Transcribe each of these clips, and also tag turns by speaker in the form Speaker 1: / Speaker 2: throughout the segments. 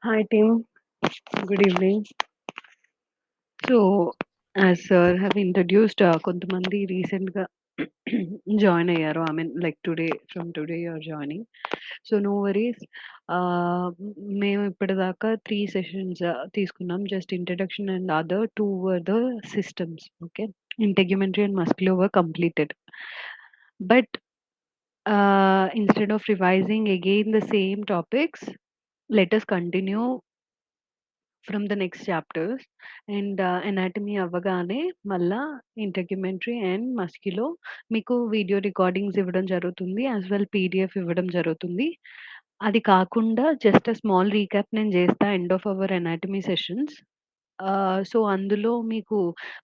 Speaker 1: Hi team, good evening. So, as sir have introduced, కొంతమంది రీసెంట్‌గా join అయ్యారు. I mean like today you are joining. So, no worries. మేము ఇప్పటిదాకా 3 sessions తీసుకున్నాం. Just introduction and other 2 were the systems. Okay. Integumentary and muscular were completed. But instead of revising again the same topics, let us continue from the next chapters and anatomy అవ్వగానే మళ్ళా ఇంటెగ్యుమెంటరీ and మస్క్యులో మీకు video recordings ఇవ్వడం జరుగుతుంది. As well PDF ఇవ్వడం జరుగుతుంది. అది కాకుండా just small recap నేను చేస్తా end of our anatomy sessions. So అందులో మీకు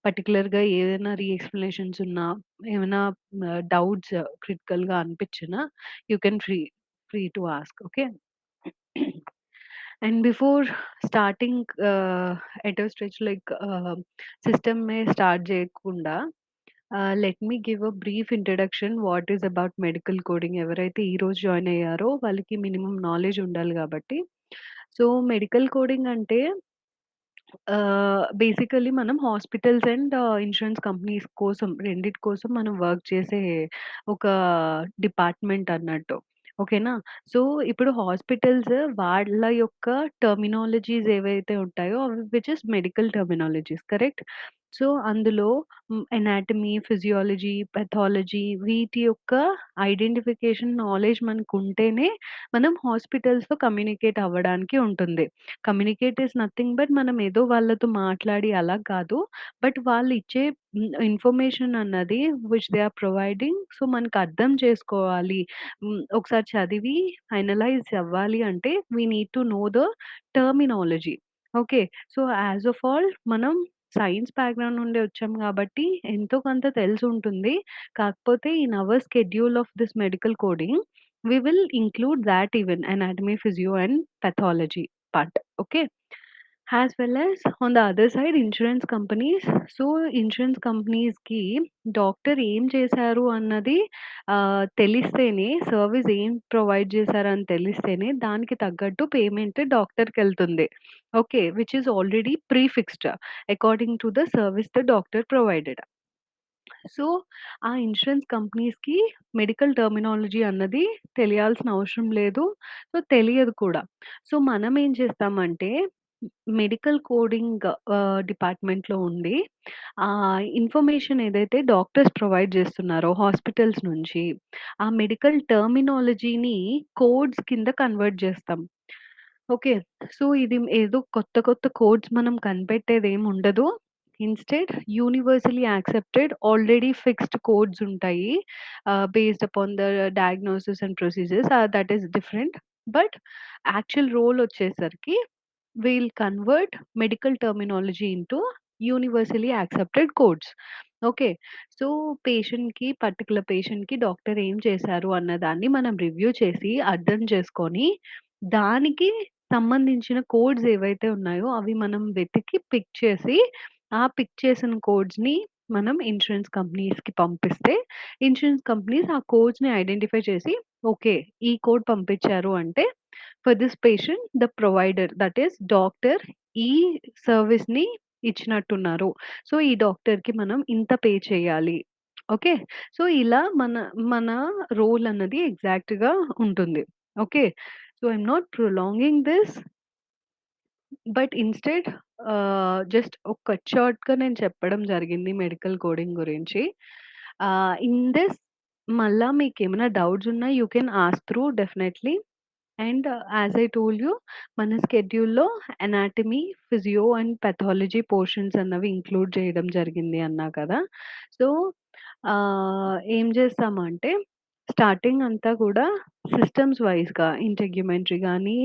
Speaker 1: పర్టికులర్గా ఏదైనా రీఎక్స్ప్లెనేషన్స్ ఉన్నా, ఏమైనా డౌట్స్ క్రిటికల్గా అనిపించినా you can free to ask. Okay. And before starting at a stretch like system may start చేయకుండా let me give a brief introduction what is about medical coding. ఎవరైతే ఈ రోజు జాయిన్ అయ్యారో వాళ్ళకి మినిమం నాలెడ్జ్ ఉండాలి కాబట్టి. So medical coding అంటే basically మనం హాస్పిటల్స్ అండ్ ఇన్సూరెన్స్ కంపెనీస్ కోసం రెండిటి కోసం మనం వర్క్ చేసే ఒక డిపార్ట్మెంట్ అన్నట్టు. ఓకేనా? సో, ఇప్పుడు హాస్పిటల్స్ వాళ్ళ యొక్క టర్మినాలజీస్ ఏవైతే ఉంటాయో అవి which is medical terminologies. Correct? So, అందులో ఎనాటమీ, ఫిజియాలజీ, పాథాలజీ వీటి యొక్క ఐడెంటిఫికేషన్ నాలెడ్జ్ మనకుంటేనే మనం హాస్పిటల్స్‌తో కమ్యూనికేట్ అవ్వడానికి ఉంటుంది. కమ్యూనికేట్ ఈస్ నథింగ్ బట్ మనం ఏదో వాళ్ళతో మాట్లాడి అలా కాదు. బట్ వాళ్ళు ఇచ్చే ఇన్ఫర్మేషన్ అన్నది which they are providing, so మనకు అర్థం చేసుకోవాలి. ఒకసారి చదివి ఫైనలైజ్ అవ్వాలి అంటే we need to know the terminology. Okay. So as of all మనం సైన్స్ బ్యాక్‌గ్రౌండ్ నుండి వచ్చాం కాబట్టి ఎంతో కొంత తెలిసుంటుంది. కాకపోతే in our schedule of this medical coding we will include that even anatomy, physio and pathology part. Okay. As well as on the other side insurance companies. So insurance కంపెనీస్‌కి doctor ఏం చేశారు అన్నది తెలిస్తేనే, సర్విస్ ఏం provide చేశారని తెలిస్తేనే దానికి తగ్గట్టు పేమెంట్ డాక్టర్‌కెళ్తుంది. Okay. Which is already prefixed according to the service the doctor provided. So, ఆ ఇన్సూరెన్స్ కంపెనీస్‌కి మెడికల్ టర్మినాలజీ అన్నది తెలియాల్సిన అవసరం లేదు. సో, తెలియదు కూడా. సో, మనం ఏం చేస్తామంటే మెడికల్ కోడింగ్ డిపార్ట్‌మెంట్‌లో ఉండి ఇన్ఫర్మేషన్ ఏదైతే డాక్టర్స్ ప్రొవైడ్ చేస్తున్నారో హాస్పిటల్స్ నుంచి, ఆ మెడికల్ టర్మినాలజీని కోడ్స్ కింద కన్వర్ట్ చేస్తాం. ఓకే. సో, ఇది ఏదో కొత్త కొత్త కోడ్స్ మనం కనిపెట్టేదేమి ఉండదు. Instead universally accepted already fixed codes ఉంటాయి. Based upon the diagnosis and procedures that is different. But actual role వచ్చేసరికి we'll convert medical terminology into universally accepted codes. Okay. So, particular పేషెంట్‌కి డాక్టర్ ఏం చేశారు అన్నదాన్ని మనం రివ్యూ చేసి, అర్థం చేసుకొని, దానికి సంబంధించిన కోడ్స్ ఏవైతే ఉన్నాయో అవి మనం వెతికి పిక్ చేసి, ఆ పిక్ చేసిన కోడ్స్‌ని మనం ఇన్సూరెన్స్ కంపెనీస్‌కి పంపిస్తే, ఇన్సూరెన్స్ కంపెనీస్ ఆ కోడ్స్‌ని ఐడెంటిఫై చేసి, ఓకే. ఈ కోడ్ పంపించారు అంటే for this patient the provider that is doctor ఈ సర్విస్‌ని ఇచ్చినట్టున్నారు. సో, ఈ డాక్టర్‌కి మనం ఇంత పే చేయాలి. ఓకే. సో, ఇలా మన రోల్ అన్నది ఎగ్జాక్ట్‌గా ఉంటుంది. Okay. So, I'm not prolonging this. But instead just ఒక షార్ట్‌గా నేను చెప్పడం జరిగింది మెడికల్ కోడింగ్ గురించి. ఇన్ దిస్ మళ్ళా మీకేమైనా డౌట్స్ ఉన్నా యూ కెన్ ఆస్క్ త్రూ డెఫినైట్‌లీ. And as I told you మన స్కెడ్యూల్‌లో anatomy, physio and pathology portions అన్నవి ఇంక్లూడ్ చేయడం జరిగింది అన్నా కదా! సో, ఏం చేస్తామంటే స్టార్టింగ్ అంతా కూడా సిస్టమ్స్ వైస్‌గా ఇంటెగ్యుమెంటరీ గానీ,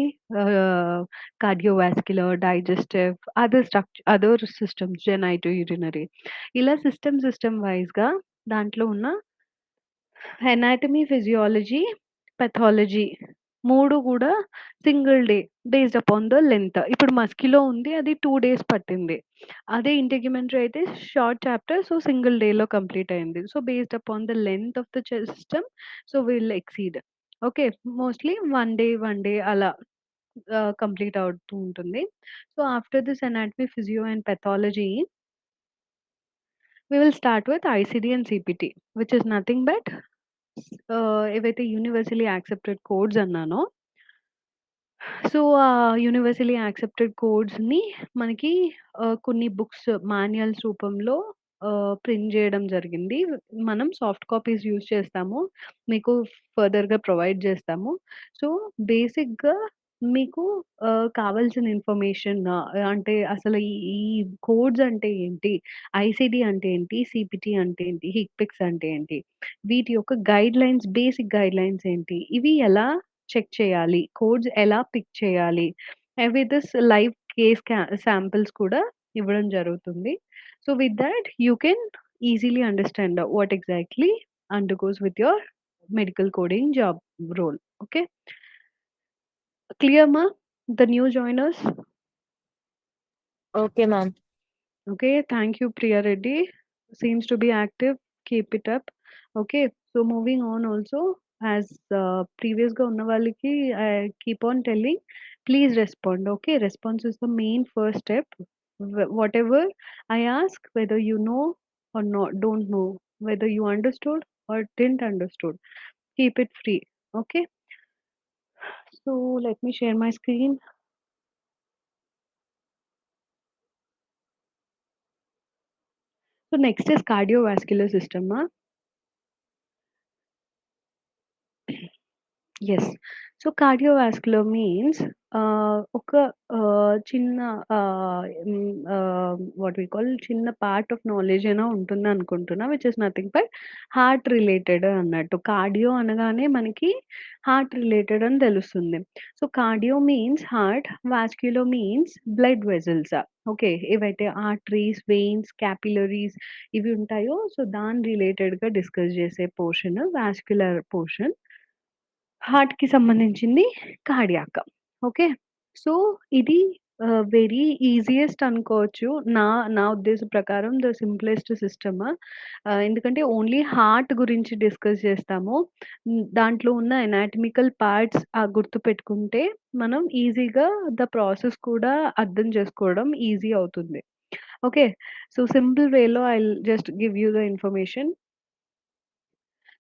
Speaker 1: cardiovascular, digestive, other systems genito urinary ఇలా సిస్టమ్ వైస్‌గా దాంట్లో ఉన్న అనాటమీ, ఫిజియాలజీ, పాథాలజీ 3 గూడా single day based upon the length. ఇప్పుడు మస్క్యులో ఉంది అది 2 డేస్ పట్టింది. అదే ఇంటెగ్యుమెంటరీ అయితే షార్ట్ చాప్టర్ సో సింగిల్ డేలో కంప్లీట్ అయింది. So based upon the length of the system so will exceed. Okay. Mostly 1 day అలా. కంప్లీట్ అవుతూ ఉంటుంది. So, after this anatomy, physio and pathology we will start with ICD and CPT which is nothing but ఏవైతే universally accepted codes అన్నానో, so, ఆ universally accepted కోడ్స్‌ని మనకి కొన్ని books manuals రూపంలో ప్రింట్ జేయడం జరిగింది. మనం సాఫ్ట్ కాపీస్ యూజ్ చేస్తాము. మీకు ఫర్దర్‌గా ప్రొవైడ్ జేస్తాము. సో, బేసిక్‌గా మీకు కావాల్సిన ఇన్ఫర్మేషన్ అంటే అసలు ఈ ఈ కోడ్స్ అంటే ఏంటి? ఐసీడీ అంటే ఏంటి? సీపీటీ అంటే ఏంటి? హిక్‌పిక్స్ అంటే ఏంటి? వీటి యొక్క గైడ్‌లైన్స్, బేసిక్ గైడ్‌లైన్స్ ఏంటి? ఇవి ఎలా చెక్ చేయాలి? కోడ్స్ ఎలా పిక్ చేయాలి? With this live case samples కూడా ఇవ్వడం జరుగుతుంది. So, with that you can easily understand what exactly undergoes with your medical coding job role. Okay. Clear, ma? The new joiners?
Speaker 2: Okay, ma'am.
Speaker 1: Okay, thank you, Priya Reddy. Seems to be active. Keep it up. Okay, so moving on also, as previous ga unna valliki, I keep on telling, please respond. Okay, response is the main first step. Whatever I ask, whether you know or not, don't know, whether you understood or didn't understood, keep it free. Okay, so let me share my screen. So next is cardiovascular system. Yes. So cardiovascular means ఒక చిన్న what we call చిన్న part of knowledge అయినా ఉంటుందనుకుంటున్నా. Which is nothing but heart related అన్నట్టు. Cardio అనగానే మనకి heart related అని తెలుస్తుంది. So cardio means heart, vascular means blood vessels. Okay. ఏవైతే ఆర్టరీస్, వెయిన్స్, క్యాపిలరీస్ ఇవి ఉంటాయో సో దాని రిలేటెడ్‌గా డిస్కస్ చేసే పోర్షన్ వాస్క్యులర్ పోర్షన్. హార్ట్‌కి సంబంధించింది కార్డియాక్. ఓకే. సో, ఇది వెరీ ఈజియెస్ట్ అనుకోవచ్చు. నా నా ఉద్దేశ ప్రకారం ద సింప్లెస్ట్ సిస్టమ్. ఎందుకంటే ఓన్లీ హార్ట్ గురించి డిస్కస్ చేస్తాము. దాంట్లో ఉన్న అనాటమికల్ పార్ట్స్ గుర్తుపెట్టుకుంటే మనం ఈజీగా ద ప్రాసెస్ కూడా అర్థం చేసుకోవడం ఈజీ అవుతుంది. ఓకే. సో, సింపుల్ వేలో I will just give you the information.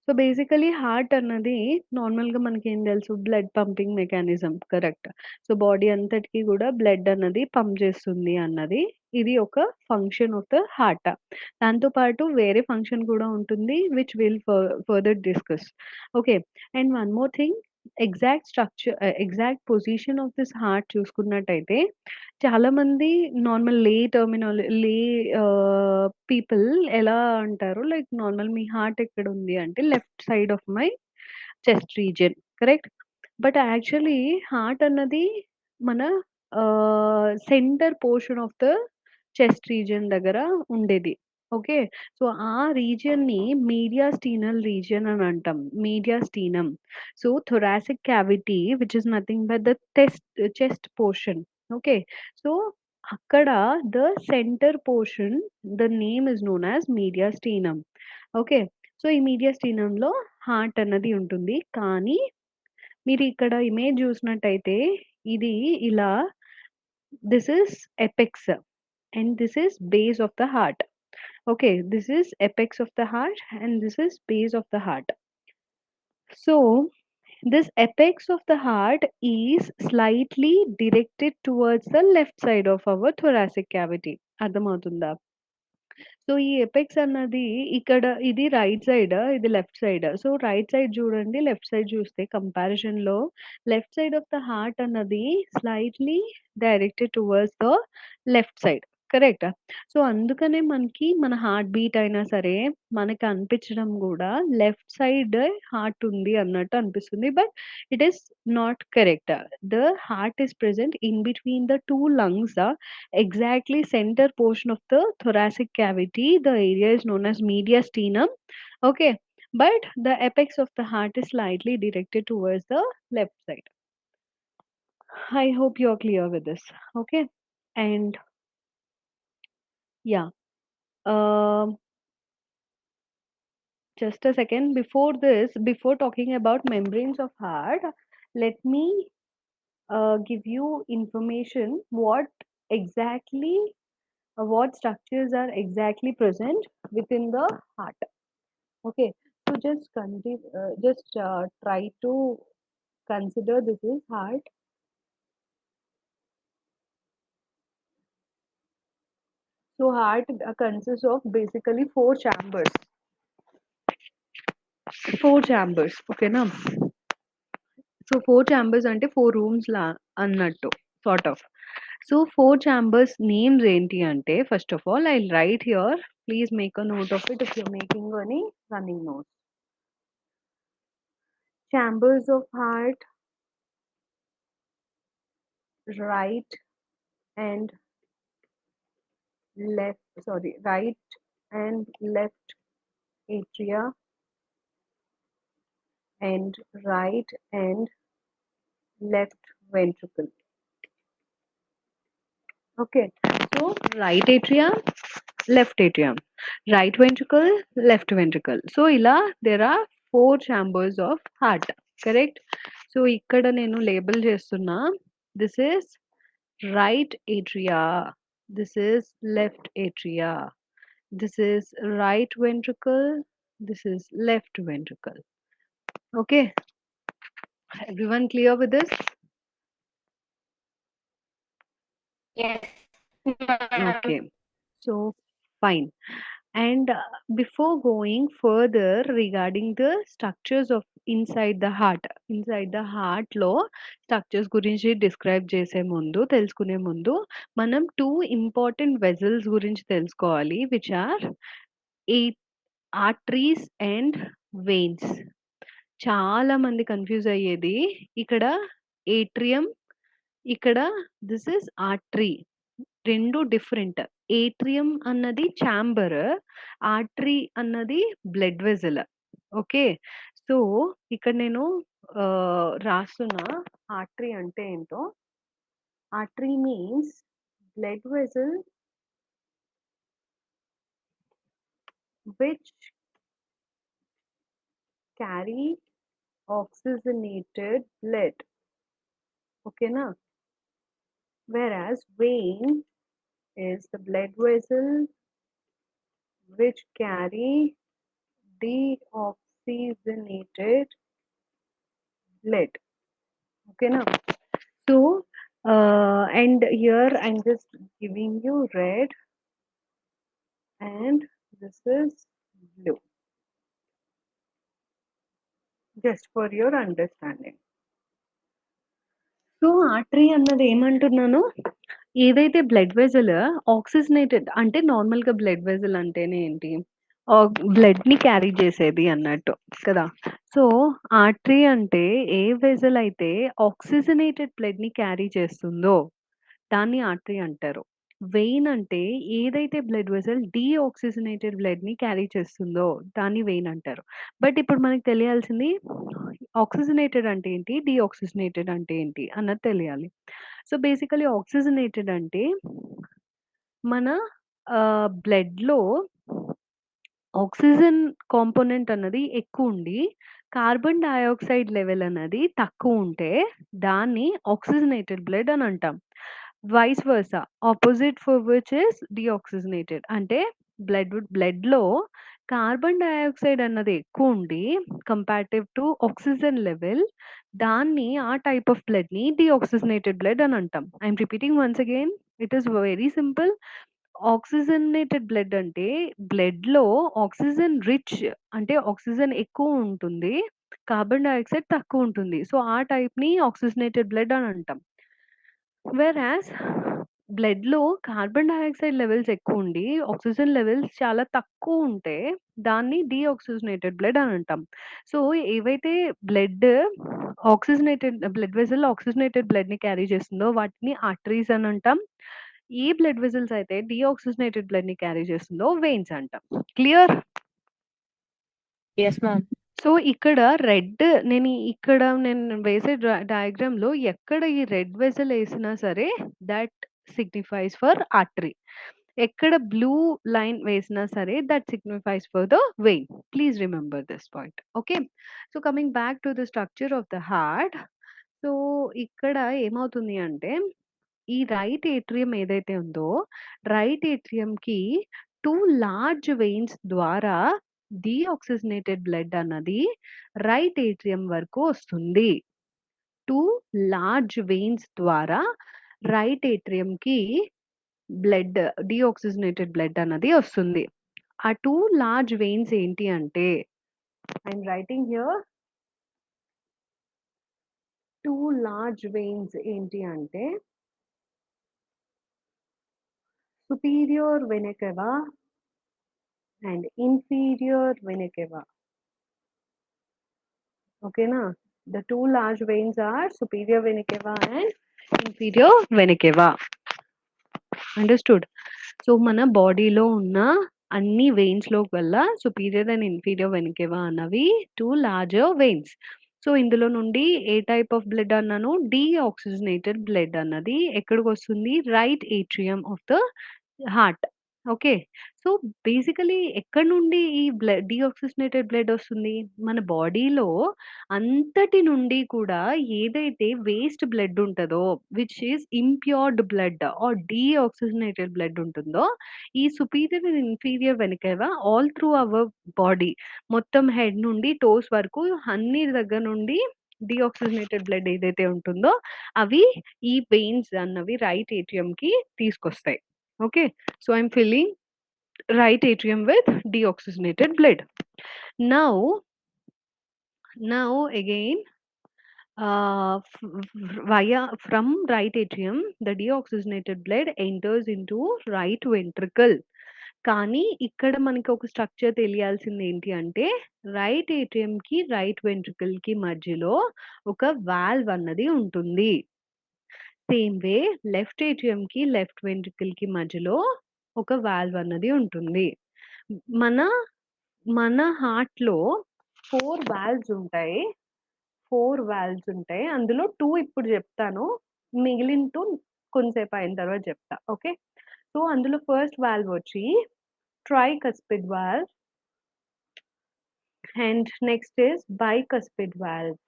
Speaker 1: So, basically heart అన్నది నార్మల్‌గా మనకేం తెలుసు blood pumping mechanism correct. So, body అంతటికి గూడా బ్లడ్ అన్నది పంప్ చేస్తుంది అన్నది. ఇది ఒక ఫంక్షన్ ఆఫ్ ద హార్ట్. దాంతో పాటు వేరే ఫంక్షన్ కూడా ఉంటుంది which will further discuss. Okay. And one more thing exact position of this heart చూసుకున్నట్టయితే చాలామంది నార్మల్ లే పీపుల్ ఎలా అంటారు లైక్ నార్మల్ మీ హార్ట్ ఎక్కడుంది అంటే left side of my chest region correct. But actually heart అన్నది మన centre portion of the chest region దగ్గర ఉండేది. ఓకే. సో, ఆ రీజియన్‌ని మీడియాస్టీనల్ రీజియన్ అని అంటాం. Mediastinum. So, thoracic cavity which is nothing but the chest portion. Okay. So, అక్కడ the centre portion the name is known as mediastinum. Okay. So, ఈ మీడియాస్టీనమ్‌లో heart అన్నది ఉంటుంది. కానీ మీరు ఇక్కడ ఇమేజ్ చూసినట్టయితే ఇది ఇలా this is apex and this is base of the heart. Okay, this is apex of the heart and this is base of the heart. So this apex of the heart is slightly directed towards the left side of our thoracic cavity. అర్థమవుతుందా? So, ఈ apex అన్నది ఇక్కడ ఇది right side, ఇది left side. So, right side చూడండి, left side చూస్తే కంపారిజన్‌లో left side of the heart అన్నది స్లైట్‌లీ directed towards the left side. కరెక్టా? సో, అందుకనే మనకి మన హార్ట్ బీట్ అయినా సరే, మనకి అనిపించడం గూడా లెఫ్ట్ సైడ్ హార్ట్ ఉంది అన్నట్టు అనిపిస్తుంది. But it is not correct. The heart is present in between the 2 lungs. Exactly center portion of the thoracic cavity. The area is known as mediastinum. Okay, but the apex of the heart is slightly directed towards the left side. I hope you are clear with this. Okay, and yeah, um, just a second. Before this, before talking about membranes of heart, let me give you information exactly what structures are exactly present within the heart. Okay, so just try to consider this is heart. So heart consists of basically four chambers. Four chambers, okay na? So four chambers ante four rooms la annattu, sort of. So four chambers names enti ante, first of all I'll write here. Please make a note of it if you're making any running notes. Chambers of heart, right and right and left atria and right and left ventricle. Okay, so right atrium, left atrium, right ventricle, left ventricle. So ila there are four chambers of heart, correct? So ikkada nenu label chestunna. This is right atria. This is left atria. This is right ventricle. This is left ventricle. Okay, everyone clear with this?
Speaker 2: Yes, ma'am.
Speaker 1: Okay, so fine. And before going further regarding the structures of inside the heart లో structures గురించి describe చేసే ముందు తెలుసుకునే ముందు మనం two important vessels గురించి తెలుసుకోవాలి which are ఈ ఆర్టరీస్ అండ్ వెయిన్స్. చాలా మంది కన్ఫ్యూజ్ అయ్యేది ఇక్కడ ఏట్రియం, ఇక్కడ దిస్ ఇస్ ఆర్టరీ. రెండు డిఫరెంట్. ఏట్రియం అన్నది ఛాంబర్, ఆర్టరీ అన్నది బ్లడ్ వెజల్. ఓకే, సో ఇక్కడ నేను రాస్తున్నా ఆర్టరీ అంటే ఏంటో. Artery means blood vessel which carry oxygenated blood. ఓకేనా? Whereas vein is the blood vessel which carry deoxygenated blood. Okay now, so and here I'm just giving you red and this is blue just for your understanding. So artery అన్నది ఏమంటున్నాను, ఏదైతే blood vessel oxygenated అంటే నార్మల్గా blood vessel అంటేనే ఏంటి, blood ని carry చేసేది అన్నట్టు కదా. సో ఆర్టరీ అంటే ఏ వెజల్ అయితే ఆక్సిజనేటెడ్ బ్లడ్ ని క్యారీ చేస్తుందో దాన్ని ఆర్టరీ అంటారు. వెయిన్ అంటే ఏదైతే బ్లడ్ వెసల్ డీఆక్సిజనేటెడ్ బ్లడ్ ని క్యారీ చేస్తుందో దాన్ని వెయిన్ అంటారు. బట్ ఇప్పుడు మనకు తెలియాల్సింది ఆక్సిజనేటెడ్ అంటే ఏంటి, డీఆక్సిజనేటెడ్ అంటే ఏంటి అన్నది తెలియాలి. సో బేసికలీ ఆక్సిజనేటెడ్ అంటే మన బ్లడ్లో ఆక్సిజన్ కాంపోనెంట్ అన్నది ఎక్కువ ఉండి కార్బన్ డయాక్సైడ్ లెవెల్ అనేది తక్కువ ఉంటే దాన్ని ఆక్సిజనేటెడ్ బ్లడ్ అని అంటాం. Vice versa, opposite for which is deoxygenated అంటే బ్లడ్లో కార్బన్ డయాక్సైడ్ అన్నది ఎక్కువ ఉండి కంపారిటివ్ టు ఆక్సిజన్ లెవెల్, దాన్ని ఆ టైప్ ఆఫ్ బ్లడ్ని డీఆక్సిజనేటెడ్ బ్లడ్ అని అంటాం. I'm repeating once again, it is very simple. Oxygenated blood అంటే బ్లడ్లో ఆక్సిజన్ రిచ్ అంటే ఆక్సిజన్ ఎక్కువ ఉంటుంది, కార్బన్ డయాక్సైడ్ తక్కువ ఉంటుంది. సో ఆ టైప్ని ఆక్సిజనేటెడ్ బ్లడ్ అని అంటాం. వెరాస్ బ్లడ్లో కార్బన్ డయాక్సైడ్ లెవెల్స్ ఎక్కువ ఉండి ఆక్సిజన్ లెవెల్స్ చాలా తక్కువ ఉంటే దాన్ని డీఆక్సిజనేటెడ్ బ్లడ్ అని అంటాం. సో ఏవైతే బ్లడ్ వెసల్ ఆక్సిజనేటెడ్ బ్లడ్ ని క్యారీ చేస్తుందో వాటిని ఆర్టరీస్ అని అంటాం. ఈ బ్లడ్ వెసల్స్ అయితే డీఆక్సిజనేటెడ్ బ్లడ్ ని క్యారీ చేస్తుందో వెయిన్స్ అంటాం. క్లియర్?
Speaker 2: Yes, ma'am.
Speaker 1: సో ఇక్కడ నేను వేసే డయాగ్రామ్లో ఎక్కడ ఈ రెడ్ వెసల్ వేసినా సరే దట్ సిగ్నిఫైస్ ఫర్ ఆర్టరీ. ఎక్కడ బ్లూ లైన్ వేసినా సరే that signifies for the vein. Please remember this point. Okay, so coming back to the structure of the heart. So, ఇక్కడ ఏమవుతుంది అంటే, ఈ రైట్ ఏట్రియం ఏదైతే ఉందో, రైట్ ఏట్రియంకి 2 లార్జ్ వెయిన్స్ ద్వారా డీఆక్సిజనేటెడ్ బ్లడ్ అన్నది రైట్ ఏట్రియం వరకు వస్తుంది. 2 లార్జ్ వెయిన్స్ ద్వారా రైట్ ఏట్రియంకి డీఆక్సిజనేటెడ్ బ్లడ్ అన్నది వస్తుంది. ఆ 2 లార్జ్ వెయిన్స్ ఏంటి అంటే, I'm writing here 2 large veins ఏంటి అంటే, సుపీరియర్ వెనా కేవా అండ్ ఇన్ఫీరియర్ వెనా కేవా. ఓకేనా? The 2 large veins are superior vena cava and inferior vena cava. Understood. So, మన బాడీలో ఉన్న అన్ని వెయిన్స్‌లో కల్లా superior and inferior vena cava అన్నవి 2 లార్జర్ వెయిన్స్. సో, ఇందులో నుండి ఏ టైప్ ఆఫ్ బ్లడ్ అన్నాను? డీఆక్సిజనేటెడ్ బ్లడ్ అన్నది ఎక్కడికొస్తుంది? Right atrium of the heart. Okay. So, basically ఎక్కడి నుండి ఈ డీఆక్సిజనేటెడ్ బ్లడ్ వస్తుంది? మన బాడీలో అంతటి నుండి కూడా ఏదైతే వేస్ట్ బ్లడ్ ఉంటదో, which is impure blood or deoxygenated blood ఉంటుందో, ఈ superior and inferior vena cava all through our body మొత్తం హెడ్ నుండి టోస్ వరకు అన్ని దగ్గర నుండి డీఆక్సిజనేటెడ్ బ్లడ్ ఏదైతే ఉంటుందో, అవి ఈ వెయిన్స్ అన్నవి right ఏట్రియంకి తీసుకొస్తాయి. Okay, so I'm filling right atrium with deoxygenated blood. Now again, from right atrium, the deoxygenated blood enters into right ventricle. కానీ ఇక్కడ మనకి ఒక స్ట్రక్చర్ తెలియాల్సింది ఏంటి అంటే, రైట్ ఏట్రియంకి రైట్ వెంట్రికల్కి మధ్యలో ఒక వాల్వ్ అన్నది ఉంటుంది. సేమ్ వే లెఫ్ట్ ఏట్రియంకి లెఫ్ట్ వెంట్రికల్కి మధ్యలో ఒక వాల్వ్ అన్నది ఉంటుంది. మన హార్ట్‌లో 4 వాల్వ్స్ ఉంటాయి. 4 వాల్వ్స్ ఉంటాయి. అందులో 2 ఇప్పుడు చెప్తాను. మిగిలిన 2 కొంసేపు అయిన తర్వాత చెప్తా. ఓకే. సో, అందులో ఫస్ట్ వాల్వ్ వచ్చి tricuspid valve and next is bicuspid valve.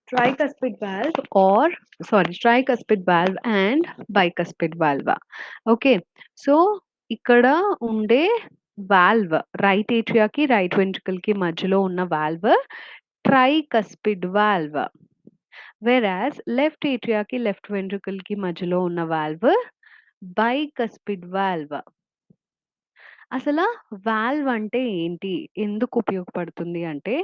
Speaker 1: Tricuspid valve and bicuspid valve. Okay. So, ఇక్కడ ఉండే వాల్వ్ రైట్ ఏట్రియాకి రైట్ వెంట్రికల్‌కి మధ్యలో ఉన్న valve tricuspid valve. వెరాస్ left ఏట్రియాకి left వెంట్రికల్‌కి మధ్యలో ఉన్న వాల్వ్ బైకస్పిడ్ వాల్వ్. అసల వాల్వ్ అంటే ఏంటి? ఎందుకు ఉపయోగపడుతుంది అంటే,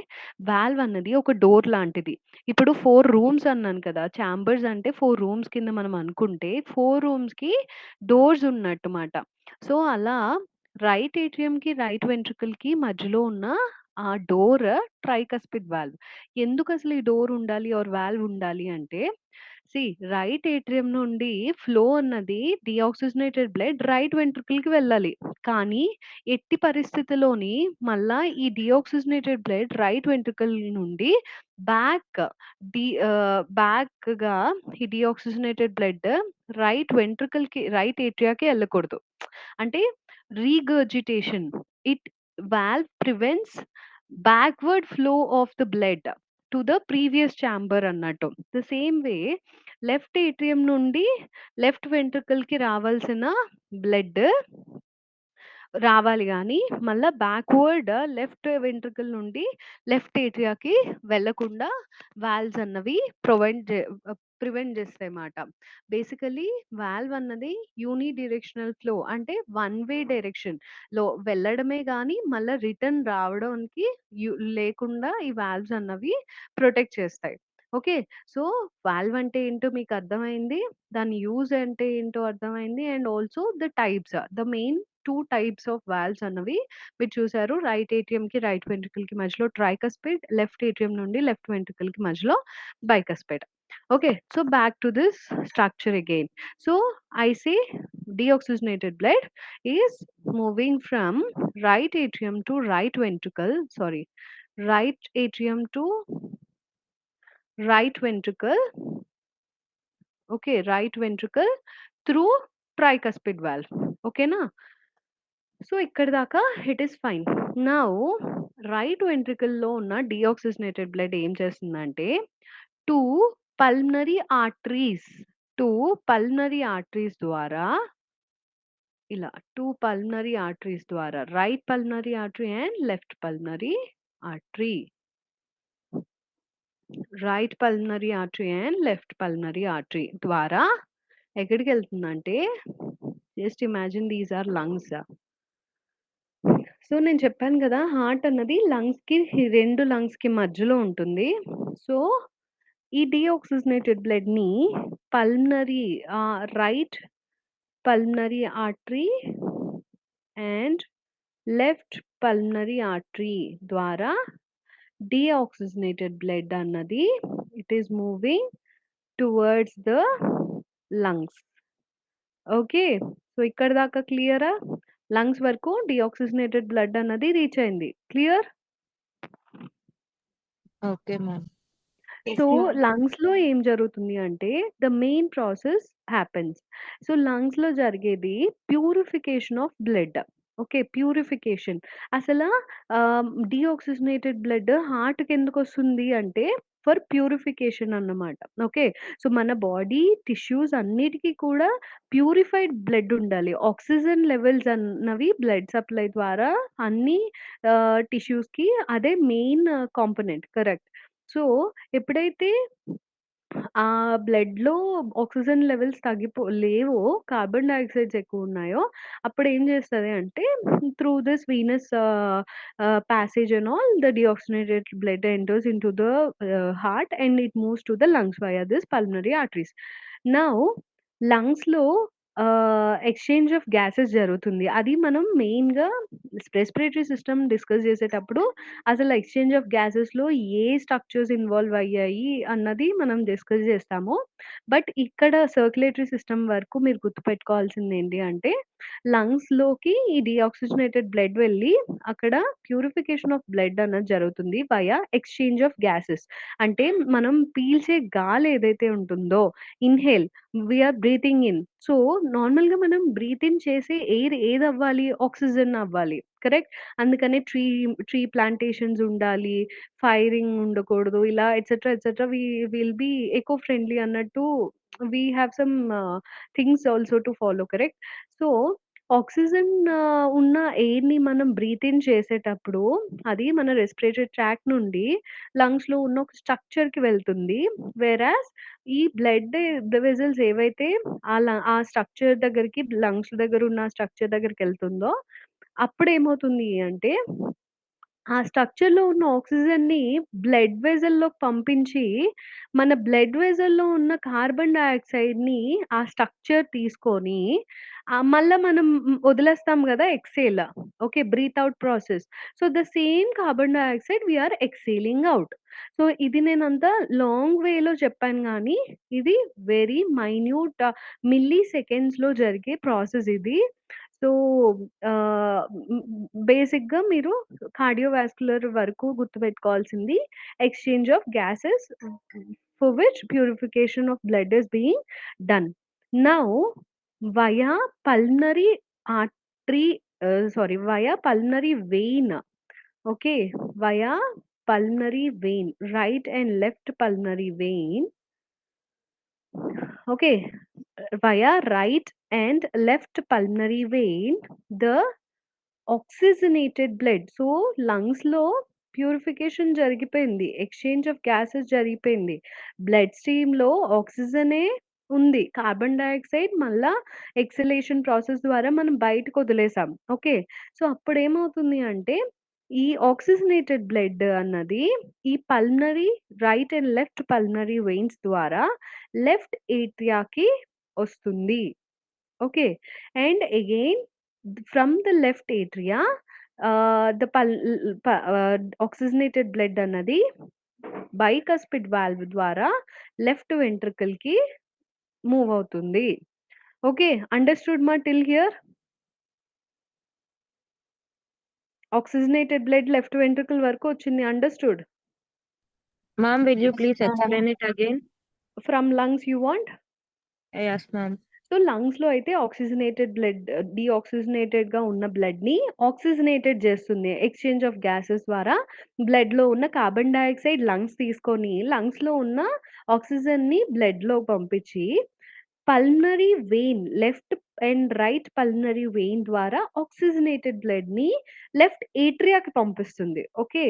Speaker 1: వాల్వ్ అన్నది ఒక డోర్ లాంటిది. ఇప్పుడు 4 రూమ్స్ అన్నాను కదా! చాంబర్స్ అంటే 4 రూమ్స్ కింద మనం అనుకుంటే 4 రూమ్స్‌కి డోర్స్ ఉన్నట్టు మాట. సో, అలా రైట్ ఏట్రియంకి, రైట్ వెంట్రికల్‌కి మధ్యలో ఉన్న ఆ డోర్ ట్రైకస్పిడ్ వాల్వ్. ఎందుకసలు ఈ డోర్ ఉండాలి ఆర్ వాల్వ్ ఉండాలి అంటే, రైట్ ఏట్రియం నుండి ఫ్లో అన్నది డీఆక్సిజనేటెడ్ బ్లడ్ రైట్ వెంట్రికల్‌కి వెళ్ళాలి. కానీ ఎట్టి పరిస్థితిలోని మళ్ళా ఈ డీఆక్సిజనేటెడ్ బ్లడ్ రైట్ వెంట్రికల్ నుండి బ్యాక్‌గా ఈ డీఆక్సిజనేటెడ్ బ్లడ్ రైట్ ఏట్రియాకి ఎళ్ళకూడదు. అంటే regurgitation. It valve prevents backward flow of the blood to the previous chamber అన్నట్టు. The same way left atrium నుండి లెఫ్ట్ వెంట్రికల్‌కి రావాల్సిన బ్లడ్ రావాలి గానీ, మళ్ళా బ్యాక్వర్డ్ లెఫ్ట్ వెంట్రికల్ నుండి లెఫ్ట్ ఏట్రియాకి వెళ్ళకుండా వాల్వ్స్ అన్నవి ప్రివెంట్ చేస్తాయన్నమాట. బేసికల్లీ వాల్వ్ అన్నది యూనిడైరెక్షనల్ ఫ్లో అంటే వన్ వే డైరెక్షన్‌లో వెళ్ళడమే గానీ, మళ్ళా రిటర్న్ రావడానికి లేకుండా ఈ వాల్వ్స్ అన్నవి ప్రొటెక్ట్ చేస్తాయి. ఓకే. సో, వాల్వ్ అంటే ఏంటో మీకు అర్థమైంది. దాని యూజ్ అంటే ఏంటో అర్థమైంది. And also the main 2 types of valves అన్నవి మీరు చూసారు. రైట్ ఏట్రియంకి, రైట్ వెంట్రికల్‌కి మధ్యలో ట్రైకస్పిడ్, లెఫ్ట్ ఏట్రియం నుండి లెఫ్ట్ వెంట్రికల్‌కి మధ్యలో bicuspid. Okay. So, back to this structure again. So, I say deoxygenated blood is moving from right atrium to right ventricle. Sorry, right atrium to right ventricle. Okay, right ventricle through tricuspid valve. Okay na? So ఇక్కడ దాకా it is fine. Now right వెంట్రికల్‌లో ఉన్న deoxygenated blood ఏం చేస్తుందంటే, 2 pulmonary arteries 2 pulmonary arteries ద్వారా ఇలా 2 pulmonary arteries ద్వారా right pulmonary artery and left pulmonary artery. Right pulmonary artery and left pulmonary artery ద్వారా ఎక్కడికెళ్తుందంటే, just imagine these are lungs. So నేను చెప్పాను కదా! హార్ట్ అన్నది లంగ్స్‌కి 2 లంగ్స్‌కి మధ్యలో ఉంటుంది. సో ఈ డీఆక్సిజనేటెడ్ బ్లడ్‌ని pulmonary right pulmonary artery and left pulmonary artery ద్వారా డీఆక్సిజనేటెడ్ బ్లడ్ అన్నది it is moving towards the lungs. Okay. So ఇక్కడి దాకా క్లియరా? లంగ్స్ వరకు డీఆక్సిజనేటెడ్ బ్లడ్ అన్నది రీచ్ అయింది. క్లియర్?
Speaker 2: Okay ma'am.
Speaker 1: సో లంగ్స్‌లో ఏం జరుగుతుంది అంటే the main process happens. So లంగ్స్‌లో జరిగేది purification of blood. Okay. Purification. అసల డీఆక్సిజనేటెడ్ బ్లడ్ హార్ట్‌కి ఎందుకొస్తుంది అంటే ఫర్ ప్యూరిఫికేషన్ అన్నమాట. ఓకే. సో మన బాడీ టిష్యూస్ అన్నిటికి కూడా ప్యూరిఫైడ్ బ్లడ్ ఉండాలి. ఆక్సిజన్ లెవెల్స్ అన్నవి బ్లడ్ సప్లై ద్వారా అన్ని టిష్యూస్‌కి అదే మెయిన్ కాంపోనెంట్. కరెక్ట్. సో ఎప్పుడైతే ఆ బ్లడ్‌లో ఆక్సిజన్ లెవెల్స్ లేవో, కార్బన్ డయాక్సైడ్స్ ఎక్కువున్నాయో, అప్పుడేం చేస్తది అంటే through this Venus passage and all, the deoxygenated blood enters into the heart and it moves to the lungs via this pulmonary arteries. Now లంగ్స్‌లో exchange of gases జరుగుతుంది. అది మనం మెయిన్‌గా respiratory system discuss చేసేటప్పుడు అసలు ఎక్స్‌చేంజ్ ఆఫ్ గ్యాసెస్‌లో ఏ structures involve అయ్యాయి అన్నది మనం డిస్కస్ చేస్తాము. బట్ ఇక్కడ సర్క్యులేటరీ సిస్టమ్ వరకు మీరు గుర్తుపెట్టుకోవాల్సింది ఏంటి అంటే, లంగ్స్‌లోకి ఈ డీఆక్సిజనేటెడ్ బ్లడ్ వెళ్ళి అక్కడ ప్యూరిఫికేషన్ ఆఫ్ బ్లడ్ అన్నది జరుగుతుంది వయా ఎక్స్‌చేంజ్ ఆఫ్ గ్యాసెస్. అంటే మనం పీల్చే గాలి ఏదైతే ఉంటుందో inhale we are breathing in. So నార్మల్‌గా మనం బ్రీత్ ఇన్ చేసే ఎయిర్ ఏదవ్వాలి? ఆక్సిజన్ అవ్వాలి. కరెక్ట్? అందుకనే ట్రీ ప్లాంటేషన్స్ ఉండాలి. ఫైరింగ్ ఉండకూడదు. ఇలా etcetera, etcetera will be eco friendly అన్నట్టు we have some things also to follow. Correct? So oxygen ఉన్న ఎయిర్‌ని మనం బ్రీత్ ఇన్ చేసేటప్పుడు అది మన రెస్పిరేటరీ ట్రాక్ట్ నుండి లంగ్స్‌లో ఉన్న ఒక స్ట్రక్చర్‌కి వెళ్తుంది. వేరాజ్ ఈ బ్లడ్ వెసెల్స్ ఏవైతే ఆ స్ట్రక్చర్ దగ్గరికి లంగ్స్ దగ్గర ఉన్న స్ట్రక్చర్ దగ్గరికెళ్తుందో అప్పుడేమవుతుంది అంటే ఆ స్ట్రక్చర్‌లో ఉన్న ఆక్సిజన్‌ని బ్లడ్ వెసెల్‌లోకి పంపించి, మన బ్లడ్ వెసెల్‌లో ఉన్న కార్బన్ డయాక్సైడ్‌ని ఆ స్ట్రక్చర్ తీసుకొని, మళ్ళా మనం వదిలేస్తాం గదా! Exhale. Okay. Breathe out process. So, the same carbon dioxide we are exhaling out. So, ఇది నేనంత లాంగ్ వేలో చెప్పాను గానీ, ఇది వెరీ మైన్యూట్ మిల్లీ సెకండ్స్‌లో జరిగే ప్రాసెస్ ఇది. సో, బేసిక్‌గా మీరు కార్డియోవాస్కులర్ వరకు గుర్తుపెట్టుకోవాల్సింది exchange of gases for which purification of blood is being done. Now via pulmonary artery via pulmonary vein. Okay. Via pulmonary vein, right and left pulmonary vein. Okay. Via right and left pulmonary vein, the oxygenated blood. So లంగ్స్‌లో purification జరిగిపోయింది. Exchange of gases జరిగిపోయింది. Blood స్ట్రీమ్‌లో ఆక్సిజనే ఉంది. Carbon dioxide మళ్ళా exhalation process ద్వారా మనం బయటకొదిలేసాం. Okay. So అప్పుడేమవుతుంది అంటే, ఈ ఆక్సిజనేటెడ్ బ్లడ్ అన్నది ఈ pulmonary right and left pulmonary veins ద్వారా లెఫ్ట్ ఏట్రియాకి వస్తుంది. Okay. And again from the left atria the oxygenated blood అన్నది బైకస్పిడ్ వాల్వ్ ద్వారా లెఫ్ట్ వెంట్రికల్‌కి మూవ్ అవుతుంది. ఓకే. అండర్‌స్టూడ్ మా till here? Oxygenated blood left ventricle వరకు వచ్చింది. Understood?
Speaker 2: Ma'am, will you
Speaker 3: Yes,
Speaker 2: please
Speaker 3: ma'am.
Speaker 2: explain it again?
Speaker 1: From lungs you want?
Speaker 2: Yes, ma'am.
Speaker 1: So లంగ్స్‌లో అయితే oxygenated blood డీఆక్సిజనేటెడ్‌గా ఉన్న బ్లడ్‌ని ఆక్సిజనేటెడ్ చేస్తుంది. ఎక్స్‌చేంజ్ ఆఫ్ గ్యాసెస్ ద్వారా బ్లడ్‌లో ఉన్న కార్బన్ డయాక్సైడ్ లంగ్స్ తీసుకొని లంగ్స్‌లో ఉన్న ఆక్సిజన్‌ని బ్లడ్‌లోకి పంపించి pulmonary vein left and right pulmonary vein ద్వారా ఆక్సిజనేటెడ్ బ్లడ్‌ని లెఫ్ట్ ఏట్రియాకి పంపిస్తుంది. ఓకే.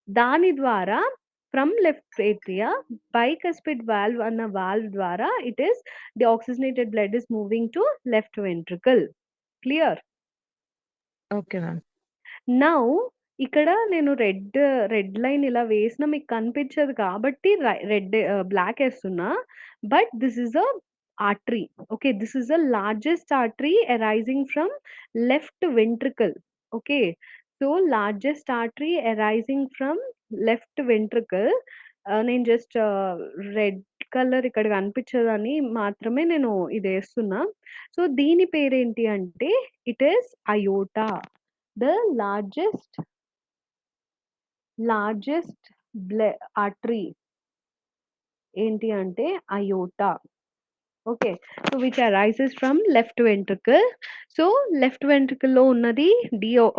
Speaker 1: దాని ద్వారా from left atria bicuspid valve అన్న వాల్వ్ ద్వారా it is the oxygenated blood is moving to left ventricle. Clear?
Speaker 2: Okay ma'am.
Speaker 1: Now ఇక్కడ నేను రెడ్ లైన్ ఇలా వేసినా మీకు కనిపించదు కాబట్టి బ్లాక్ ఏస్తున్నా. But this is a artery. Okay. This is the largest artery arising from left ventricle. Okay. So largest artery arising from left ventricle. నేను just red colour ఇక్కడ కనిపించదని మాత్రమే నేను ఇదేస్తున్నా. సో దీని పేరేంటి అంటే it is aorta. The largest artery ఏంటి అంటే aorta. Okay. So which arises from left ventricle. So left వెంట్రికల్‌లో ఉన్నది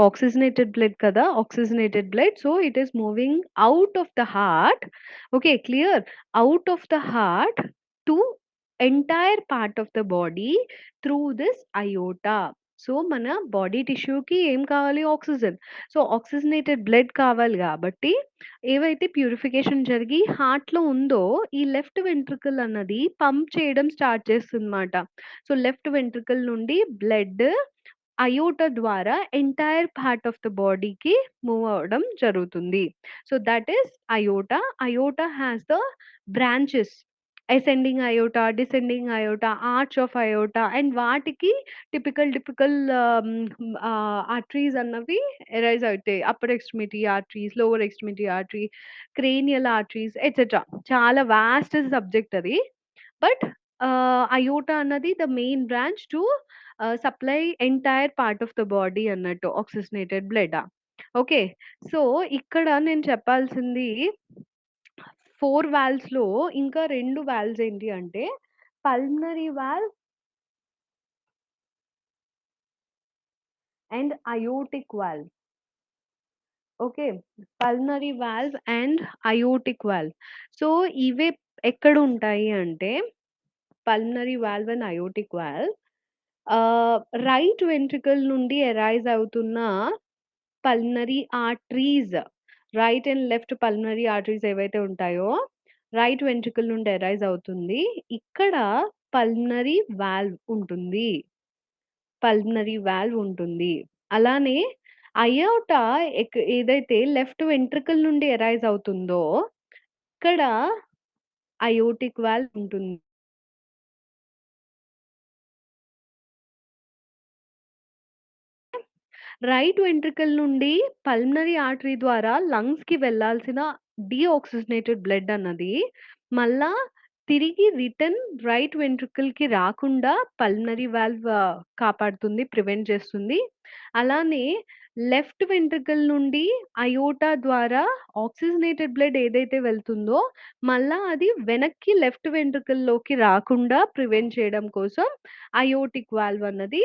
Speaker 1: ఆక్సిజనేటెడ్ బ్లడ్ కదా! Oxygenated blood. So it is moving out of the heart. Okay. Clear? Out of the heart to entire part of the body through this aorta. So మన body టిష్యూకి ఏం కావాలి? Oxygen. So oxygenated blood కావాలి గాబట్టి ఏవైతే purification జరిగి హార్ట్‌లో ఉందో, ఈ లెఫ్ట్ వెంట్రికల్ అన్నది పంప్ చేయడం స్టార్ట్ చేస్తుందన్నమాట. సో లెఫ్ట్ వెంట్రికల్ నుండి బ్లడ్ అయోటా ద్వారా ఎంటైర్ పార్ట్ ఆఫ్ ద బాడీకి మూవ్ అవ్వడం జరుగుతుంది. So that is iota. Iota has the branches. Ascending iota, descending iota, arch of iota and వాటికి టిపికల్ ఆర్టరీస్ అన్నవి ఎరైజ్ అవుతాయి. Upper extremity arteries, lower extremity artery, cranial arteries etcetera. చాలా vast subject అది. But iota అన్నది the main branch to supply entire part of the body అన్నట్టు oxygenated blood. Okay. So ఇక్కడ నేను చెప్పాల్సింది 4 వాల్వ్స్‌లో ఇంకా 2 వాల్వ్స్ ఏంటి అంటే pulmonary valve and aortic valve. Okay. Pulmonary valve and aortic valve. So ఇవే ఎక్కడుంటాయి అంటే pulmonary valve and aortic valve ఆహ్, రైట్ వెంట్రికల్ నుండి అరైజ్ అవుతున్న pulmonary arteries, right and left pulmonary arteries ఏవైతే ఉంటాయో రైట్ వెంట్రికల్ నుండి అరైజ్ అవుతుంది. ఇక్కడ పల్మనరీ వాల్వ్ ఉంటుంది. పల్మనరీ వాల్వ్ ఉంటుంది. అలానే అయోటా ఏదైతే లెఫ్ట్ వెంట్రికల్ నుండి అరైజ్ అవుతుందో ఇక్కడ అయోటిక్ వాల్వ్ ఉంటుంది. రైట్ వెంట్రికల్ నుండి పల్మనరీ ఆర్టరీ ద్వారా లంగ్స్‌కి వెళ్ళాల్సిన డీఆక్సిజనేటెడ్ బ్లడ్ అన్నది మళ్ళా తిరిగి రిటర్న్ రైట్ వెంట్రికల్‌కి రాకుండా పల్మనరీ వాల్వ్ కాపాడుతుంది, ప్రివెంట్ చేస్తుంది. అలానే లెఫ్ట్ వెంట్రికల్ నుండి అయోటా ద్వారా ఆక్సిజనేటెడ్ బ్లడ్ ఏదైతే వెళ్తుందో మళ్ళా అది వెనక్కి లెఫ్ట్ వెంట్రికల్‌లోకి రాకుండా ప్రివెంట్ చేయడం కోసం అయోటిక్ వాల్వ్ అన్నది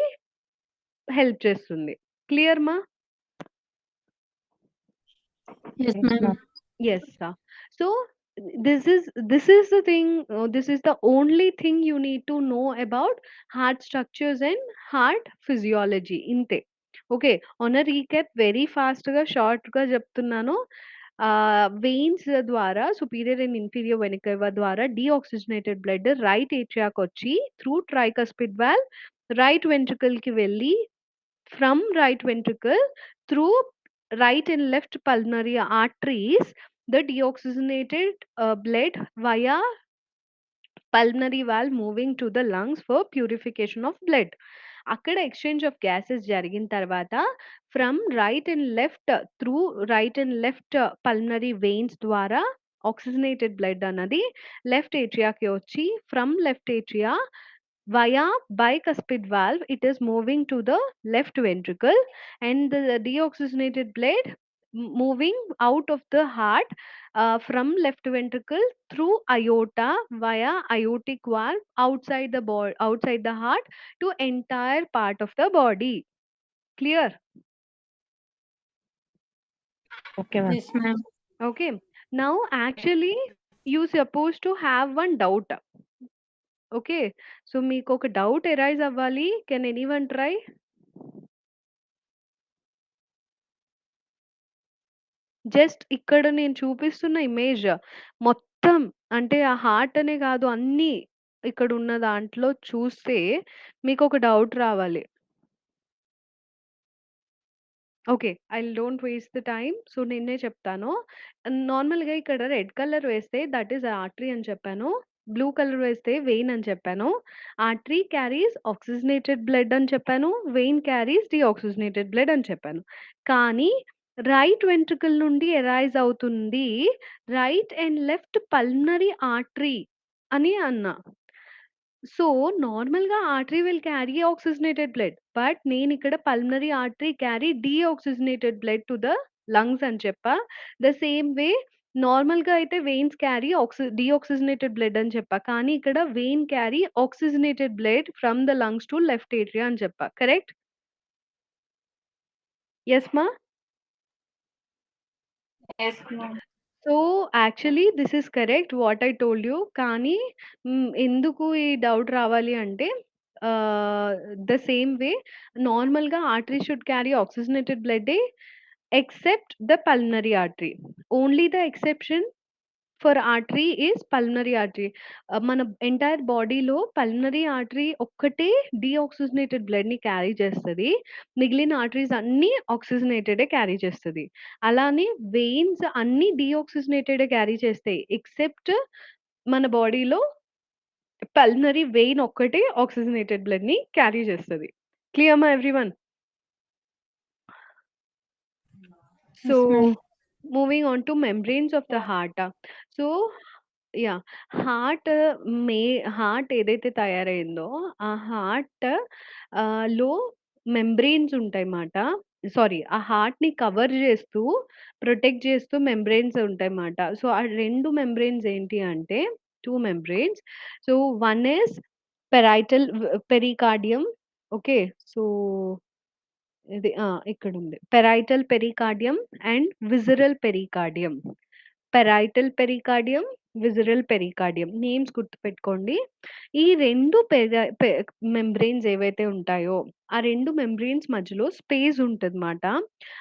Speaker 1: హెల్ప్ చేస్తుంది. క్లియర్ మా?
Speaker 2: Yes,
Speaker 1: Yes,
Speaker 2: ma'am.
Speaker 1: yes, sir. So this is the thing. This is the only thing you need to know about heart structures and heart physiology. ఇంతే. Okay. On a recap very ఫాస్ట్‌గా, షార్ట్‌గా చెప్తున్నాను. Veins ద్వారా superior and inferior vena cava ద్వారా deoxygenated blood right ఏట్రియాకొచ్చి through tricuspid valve right వెంట్రికల్‌కి వెళ్ళి from right ventricle through right and left pulmonary arteries the deoxygenated blood via pulmonary valve moving to the lungs for purification of blood. అక్కడ exchange of gases జరిగిన తర్వాత from right and left through right and left pulmonary veins ద్వారా oxygenated blood అన్నది left ఏట్రియాకి వచ్చి from left atria via bicuspid valve it is moving to the left ventricle and the deoxygenated blood moving out of the heart from left ventricle through aorta via aortic valve outside the heart to entire part of the body. Clear?
Speaker 2: Okay, ma'am.
Speaker 3: Yes, ma'am.
Speaker 1: Okay. Now, actually, you supposed to have one doubt. Okay. So, మీకు ఒక doubt arise అవ్వాలి. Can anyone try? Just ఇక్కడ నేను చూపిస్తున్న image మొత్తం అంటే ఆ heart అనే కాదు అన్నీ ఇక్కడ ఉన్న దాంట్లో చూస్తే మీకు ఒక డౌట్ రావాలి. Okay. I don't waste the time. So, నేనే చెప్తాను. నార్మల్‌గా ఇక్కడ రెడ్ కలర్ వేస్తే దట్ ఈస్ ఆర్టరీ అని చెప్పాను. బ్లూ కలర్ వేస్తే వెయిన్ అని చెప్పాను. ఆర్టరీ క్యారీస్ ఆక్సిజనేటెడ్ బ్లడ్ అని చెప్పాను. వెయిన్ క్యారీస్ డీఆక్సిజనేటెడ్ బ్లడ్ అని చెప్పాను. కానీ రైట్ వెంట్రికల్ నుండి ఎరైజ్ అవుతుంది right and left pulmonary artery అని అన్నా. సో, నార్మల్‌గా artery will carry oxygenated blood. But నేనిక్కడ pulmonary artery carry deoxygenated blood to the lungs అని చెప్పా. ద సేమ్ వే నార్మల్‌గా అయితే వెయిన్స్ క్యారీ డీఆక్సిజనేటెడ్ బ్లడ్ అని చెప్పా. కానీ ఇక్కడ vein carry oxygenated blood from the lungs to left atria అని చెప్పా. కరెక్ట్? యెస్ మా?
Speaker 3: Yes, ma'am.
Speaker 1: So, actually this is correct what I told you. కానీ ఎందుకు ఈ డౌట్ రావాలి అంటే ద సేమ్ వే నార్మల్‌గా ఆర్టరీ షుడ్ క్యారీ ఆక్సిజనేటెడ్ బ్లడ్డే except the pulmonary artery. Only the exception for artery is pulmonary artery. మన entire బాడీలో pulmonary artery ఒక్కటే డీఆక్సిజనేటెడ్ బ్లడ్‌ని క్యారీ చేస్తది. మిగిలిన ఆర్టరీస్ అన్నీ ఆక్సిజనేటెడే క్యారీ చేస్తది. అలానే వెయిన్స్ అన్నీ డీఆక్సిజనేటెడే క్యారీ చేస్తాయి. ఎక్సెప్ట్ మన బాడీలో పల్మనరీ వెయిన్ ఒక్కటే ఆక్సిజనేటెడ్ బ్లడ్‌ని క్యారీ చేస్తది. క్లియర్ మా everyone? So,
Speaker 3: Yes, ma'am.
Speaker 1: Moving on to membranes of the heart. So, yeah! Heart May heart ఏదైతే తయారైందో ఆ హార్ట్ లో మెంబ్రేన్స్ ఉంటాయి మాట. సారీ ఆ హార్ట్‌ని కవర్ చేస్తూ, ప్రొటెక్ట్ చేస్తూ మెంబ్రేన్స్ ఉంటాయి మాట. సో, ఆ 2 మెంబ్రేన్స్ ఏంటి అంటే 2 membranes. So, one is pericardium. Okay. So, ఇది ఇక్కడుంది. Parietal pericardium and visceral pericardium. Parietal pericardium, visceral pericardium names గుర్తుపెట్టుకోండి. ఈ 2 మెంబ్రేన్స్ ఏవైతే ఉంటాయో, ఆ 2 మెంబ్రేన్స్ మధ్యలో స్పేస్ ఉంటదమాట.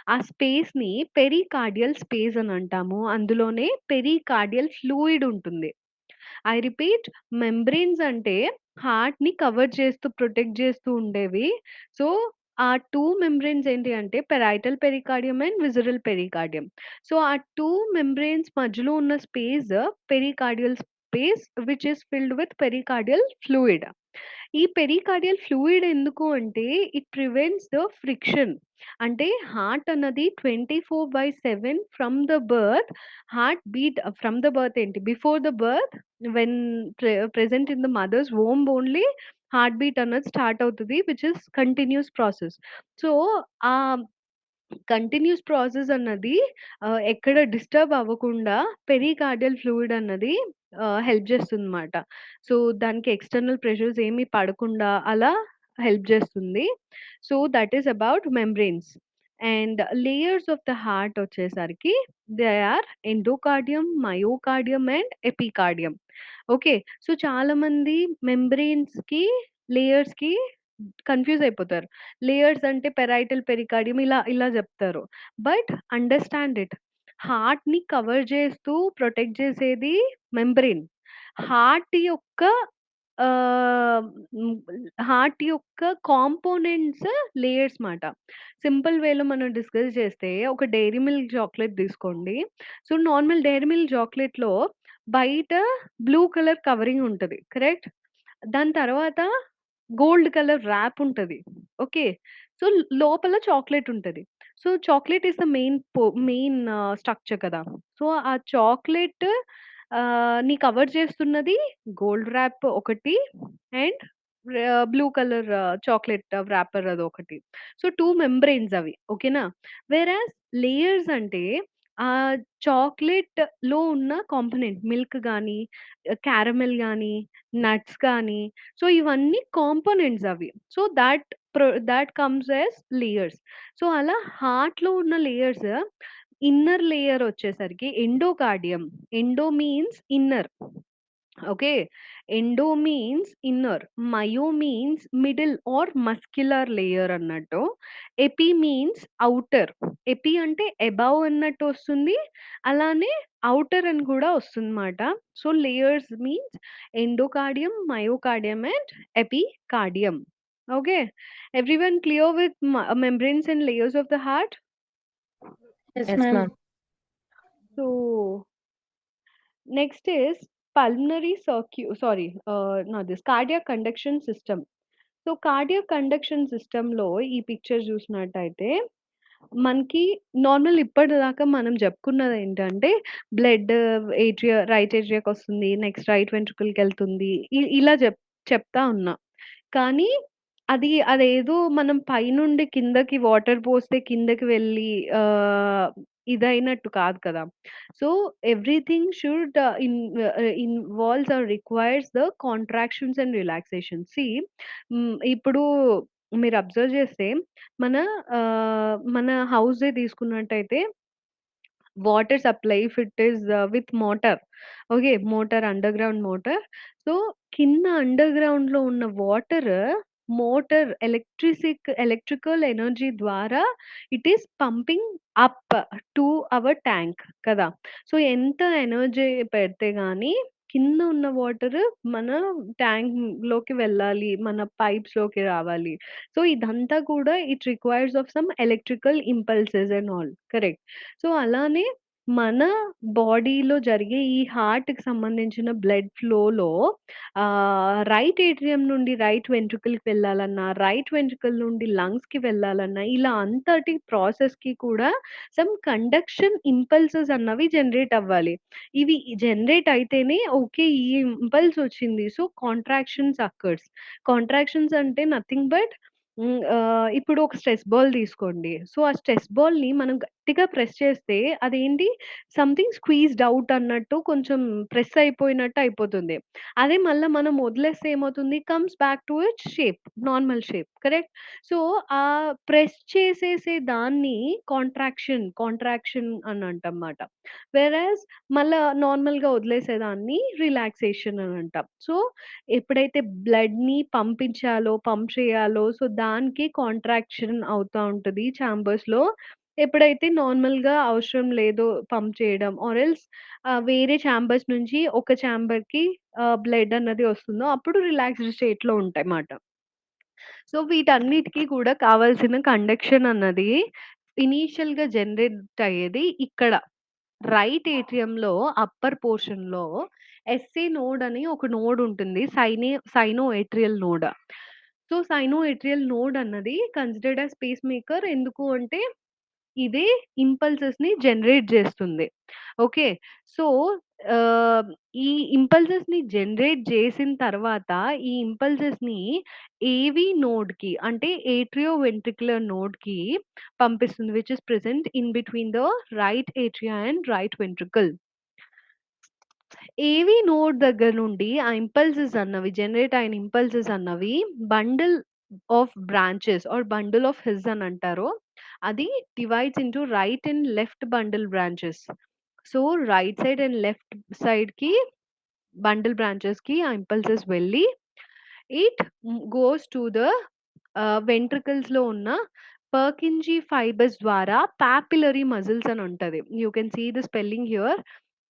Speaker 1: ఆ స్పేస్‌ని పెరికార్డియల్ స్పేస్ అని అంటాము. అందులోనే పెరికార్డియల్ ఫ్లూయిడ్ ఉంటుంది. ఐ రిపీట్ మెంబ్రేన్స్ అంటే హార్ట్‌ని కవర్ చేస్తూ, ప్రొటెక్ట్ చేస్తూ ఉండేవి. సో, ఆ 2 మెంబ్రేన్స్ ఏంటి అంటే parietal pericardium and visceral pericardium. So, ఆ 2 మెంబ్రేన్స్ మధ్యలో ఉన్న space pericardial space which is filled with pericardial fluid. ఈ పెరికార్డియల్ ఫ్లూయిడ్ ఎందుకు అంటే ఇట్ ప్రివెంట్స్ ద ఫ్రిక్షన్. అంటే హార్ట్ అన్నది 24/7 from the birth heart beat from the birth ఏంటి before the birth when present in the mother's womb only heart beat అన్నది start అవుతది which is continuous process. So, ఆ continuous process అన్నది ఎక్కడ disturb అవ్వకుండా pericardial fluid అన్నది help చేస్తుందన్నమాట. సో, దానికి ఎక్స్‌టర్నల్ ప్రెషర్స్ ఏమి పడకుండా అలా హెల్ప్ చేస్తుంది. So, that is about membranes. And layers of the heart వచ్చేసరికి they are endocardium, myocardium and epicardium. Okay. So, చాలామంది మెంబ్రేన్స్‌కి, లేయర్స్‌కి కన్‌ఫ్యూజ్ అయిపోతారు. లేయర్స్ అంటే పెరైటల్ పెరికార్డియం ఇలా ఇలా జెప్తారు. But understand it. హార్ట్‌ని కవర్ చేస్తూ ప్రొటెక్ట్ చేసేది మెంబ్రేన్. హార్ట్ యొక్క ఆహ్, హ్మ్. హార్ట్ యొక్క కాంపోనెంట్స్ లేయర్స్ మాట. సింపుల్ వేలో మనం డిస్కస్ చేస్తే ఒక డైరీ మిల్క్ చాక్లేట్ తీసుకోండి. సో, నార్మల్ డైరీ మిల్క్ చాక్లేట్‌లో బయట బ్లూ కలర్ కవరింగ్ ఉంటది. కరెక్ట్? దాని తర్వాత గోల్డ్ కలర్ ర్యాప్ ఉంటది. ఓకే. సో, లోపల చాక్లేట్ ఉంటది. So, chocolate is the main structure కదా! సో, ఆ చాక్లేట్ ని కవర్ చేస్తున్నది గోల్డ్ ర్యాప్ ఒకటి and blue colour chocolate wrapper అదొకటి. సో, 2 మెంబ్రేన్స్ అవి. ఓకేనా? వేరాజ్ లేయర్స్ అంటే చాక్లెట్‌లో ఉన్న కాంపోనెంట్ మిల్క్ గాని, క్యారమెల్ గాని, నట్స్ గాని, సో, ఇవన్నీ కాంపోనెంట్స్ అవి. So, that comes as layers. So, అలా హార్ట్‌లో ఉన్న లేయర్స్ ఇన్నర్ లేయర్ వచ్చేసరికి endocardium. Endo means inner. Okay. Endo means inner. Myo means middle or muscular layer అన్నట్టు. Epi means outer. ఎపి అంటే అబవ్ అన్నట్టు వస్తుంది. అలానే ఔటర్ అని కూడా వస్తుందన్నమాట. So, layers means endocardium, myocardium and epicardium. Okay. Everyone clear with membranes and layers of the heart?
Speaker 2: Yes,
Speaker 3: Yes,
Speaker 2: ma'am.
Speaker 3: ma'am.
Speaker 1: So next is not this cardiac conduction system. So, cardiac conduction సిస్టమ్‌లో ఈ picture చూసినట్టయితే, మనకి normal ఇప్పటిదాకా మనం చెప్పుకున్నదేంటంటే, blood right ఏట్రియాకొస్తుంది. Next right వెంట్రుకలకెళ్తుంది. ఇలా చెప్తా ఉన్నా. కానీ అదేదో మనం పైనుండి కిందకి వాటర్ పోస్తే కిందకి వెళ్ళి ఇదైనట్టు కాదు కదా! So, everything should involves or requires the contractions and relaxation. ఇప్పుడు మీరు అబ్జర్వ్ చేస్తే మన మన హౌసే తీసుకున్నట్టయితే water supply if it is with motor. Okay. Motor underground motor. So, కింద అండర్‌గ్రౌండ్‌లో ఉన్న వాటర్ మోటార్ ఎలక్ట్రికల్ ఎనర్జీ ద్వారా it is pumping up to our tank కదా! సో, ఎంత ఎనర్జీ పెడితే గాని కింద ఉన్న వాటర్ మన ట్యాంక్‌లోకి వెళ్ళాలి. మన పైప్స్‌లోకి రావాలి. సో, ఇదంతా కూడా it requires of some electrical impulses and all. Correct. So, అలానే మన బాడీలో జరిగే ఈ హార్ట్‌కి సంబంధించిన బ్లడ్ ఫ్లోలో రైట్ ఏట్రియం నుండి రైట్ వెంట్రుకలకి వెళ్ళాలన్నా, రైట్ వెంట్రుకల నుండి లంగ్స్‌కి వెళ్ళాలన్నా, ఇలా అంతటి ప్రాసెస్‌కి కూడా సమ్ కండక్షన్ ఇంపల్సెస్ అన్నవి జనరేట్ అవ్వాలి. ఇవి జనరేట్ అయితేనే ఓకే. ఈ ఇంపల్స్ వచ్చింది. So, contractions occurs. కాంట్రాక్షన్స్ అంటే నథింగ్ బట్ ఇప్పుడు ఒక స్ట్రెస్ బాల్ తీసుకోండి. సో, ఆ స్ట్రెస్ బాల్‌ని మనం గట్టిగా ప్రెస్ చేస్తే అదేంటి సంథింగ్ స్క్వీజ్డ్ ఔట్ అన్నట్టు కొంచెం ప్రెస్ అయిపోయినట్టు అయిపోతుంది. అదే మళ్ళా మనం వదిలేస్తే ఏమవుతుంది? Comes back to its shape. Normal shape. Correct? So, press చేసేసే దాన్ని కాంట్రాక్షన్ అని అంటాంమాట. వేరాజ్ మళ్ళా నార్మల్‌గా వదిలేసేదాన్ని రిలాక్సేషన్ అని అంటాం. సో, ఎప్పుడైతే బ్లడ్‌ని పంప్ చేయాలో సో, దానికి కాంట్రాక్షన్ అవుతా ఉంటది చాంబర్స్‌లో. ఎప్పుడైతే నార్మల్‌గా అవసరం లేదో పంప్ చేయడం ఆర్ ఎల్స్ వేరే చాంబర్స్ నుంచి ఒక చాంబర్‌కి బ్లడ్ అన్నది వస్తుందో అప్పుడు రిలాక్స్డ్ స్టేట్‌లో ఉంటాయన్నమాట. సో, వీటన్నిటికి కూడా కావాల్సిన కండక్షన్ అన్నది ఇనీషియల్‌గా జనరేట్ అయ్యేది ఇక్కడ. రైట్ ఏట్రియంలో అప్పర్ పోర్షన్‌లో ఎస్ఏ నోడ్ అని ఒక నోడ్ ఉంటుంది. సైనోఏట్రియల్ నోడ్. సో, సైనోఏట్రియల్ నోడ్ అన్నది కన్సిడర్డ్ యాస్ పేస్ మేకర్. ఎందుకు అంటే ఇదే ఇంపల్సెస్‌ని జనరేట్ జేస్తుంది. ఓకే. సో, ఆహ్, ఈ ఇంపల్సెస్‌ని జనరేట్ జేసిన తర్వాత, ఈ ఇంపల్సెస్‌ని ఏవీ నోడ్‌కి అంటే ఏట్రియో వెంట్రిక్యులర్ నోడ్‌కి పంపిస్తుంది. Which is present in between the right atria and right ventricle. AV node దగ్గర నుండి ఆ ఇంపల్సెస్ అన్నవి జనరేట్ అయిన ఇంపల్సెస్ అన్నవి bundle of branches or bundle of His అని అంటారు. అది divides into right and left bundle branches. So, right side and left సైడ్‌కి బండిల్ బ్రాంచెస్‌కి ఆ ఇంపల్సెస్ వెళ్ళి ఇట్ గోస్ టు ద వెంట్రికల్స్‌లో ఉన్న పర్కింజీ ఫైబర్స్ ద్వారా పాపిల్లరీ మజిల్స్ అని ఉంటది. You can see the spelling here.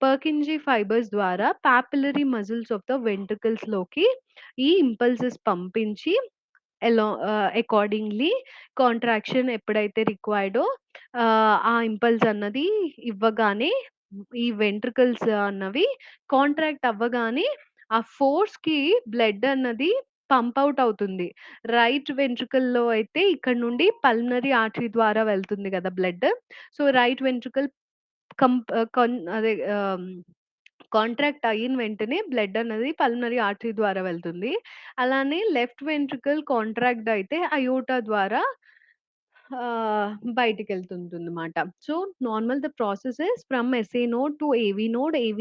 Speaker 1: Purkinje fibres ద్వారా పాపిల్లరీ మజిల్స్ ఆఫ్ ద వెంట్రికల్స్‌లోకి ఈ ఇంపల్సెస్ పంపించి అకార్డింగ్‌లీ కాంట్రాక్షన్ ఎప్పుడైతే రిక్వైర్డో ఆ ఇంపల్స్ అన్నది ఇవ్వగానే ఈ వెంట్రికల్స్ అన్నవి కాంట్రాక్ట్ అవ్వగానే ఆ ఫోర్స్‌కి బ్లడ్ అన్నది పంప్ ఔట్ అవుతుంది. రైట్ వెంట్రికల్‌లో అయితే ఇక్కడ నుండి పల్మనరీ ఆర్టరీ ద్వారా వెళ్తుంది కదా బ్లడ్. సో, రైట్ వెంట్రికల్ కంప్ ఆహ్, కన్ అదే కాంట్రాక్ట్ అయిన వెంటనే బ్లడ్ అన్నది పల్మనరీ ఆర్టరీ ద్వారా వెళ్తుంది. అలానే లెఫ్ట్ వెంట్రికల్ కాంట్రాక్ట్ అయితే అయోటా ద్వారా బయటికెళ్తుందన్నమాట. So, normal the process is from SA node to AV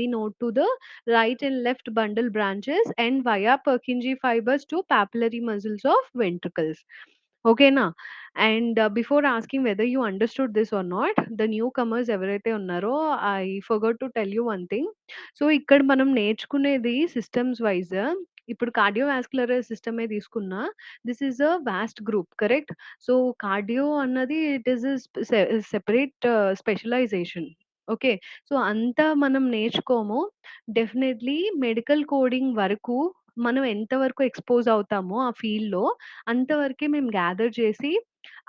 Speaker 1: node to the right and left bundle branches and via Purkinje fibers to papillary muscles of ventricles. ఓకేనా? And before asking whether you understood this or not, the newcomers ఎవరైతే ఉన్నారో I forgot to tell you one thing. So, ఇక్కడ మనం నేర్చుకునేది systems wise ఇప్పుడు cardiovascular సిస్టమే తీసుకున్నా this is a vast group correct? So, cardio అన్నది it is a separate specialisation. Okay. So, అంతా మనం నేర్చుకోము. డెఫినైట్‌లీ మెడికల్ కోడింగ్ వరకు మనం ఎంత వరకు ఎక్స్‌పోజ్ అవుతామో ఆ ఫీల్డ్‌లో అంతవరకే మేము గ్యాదర్ చేసి,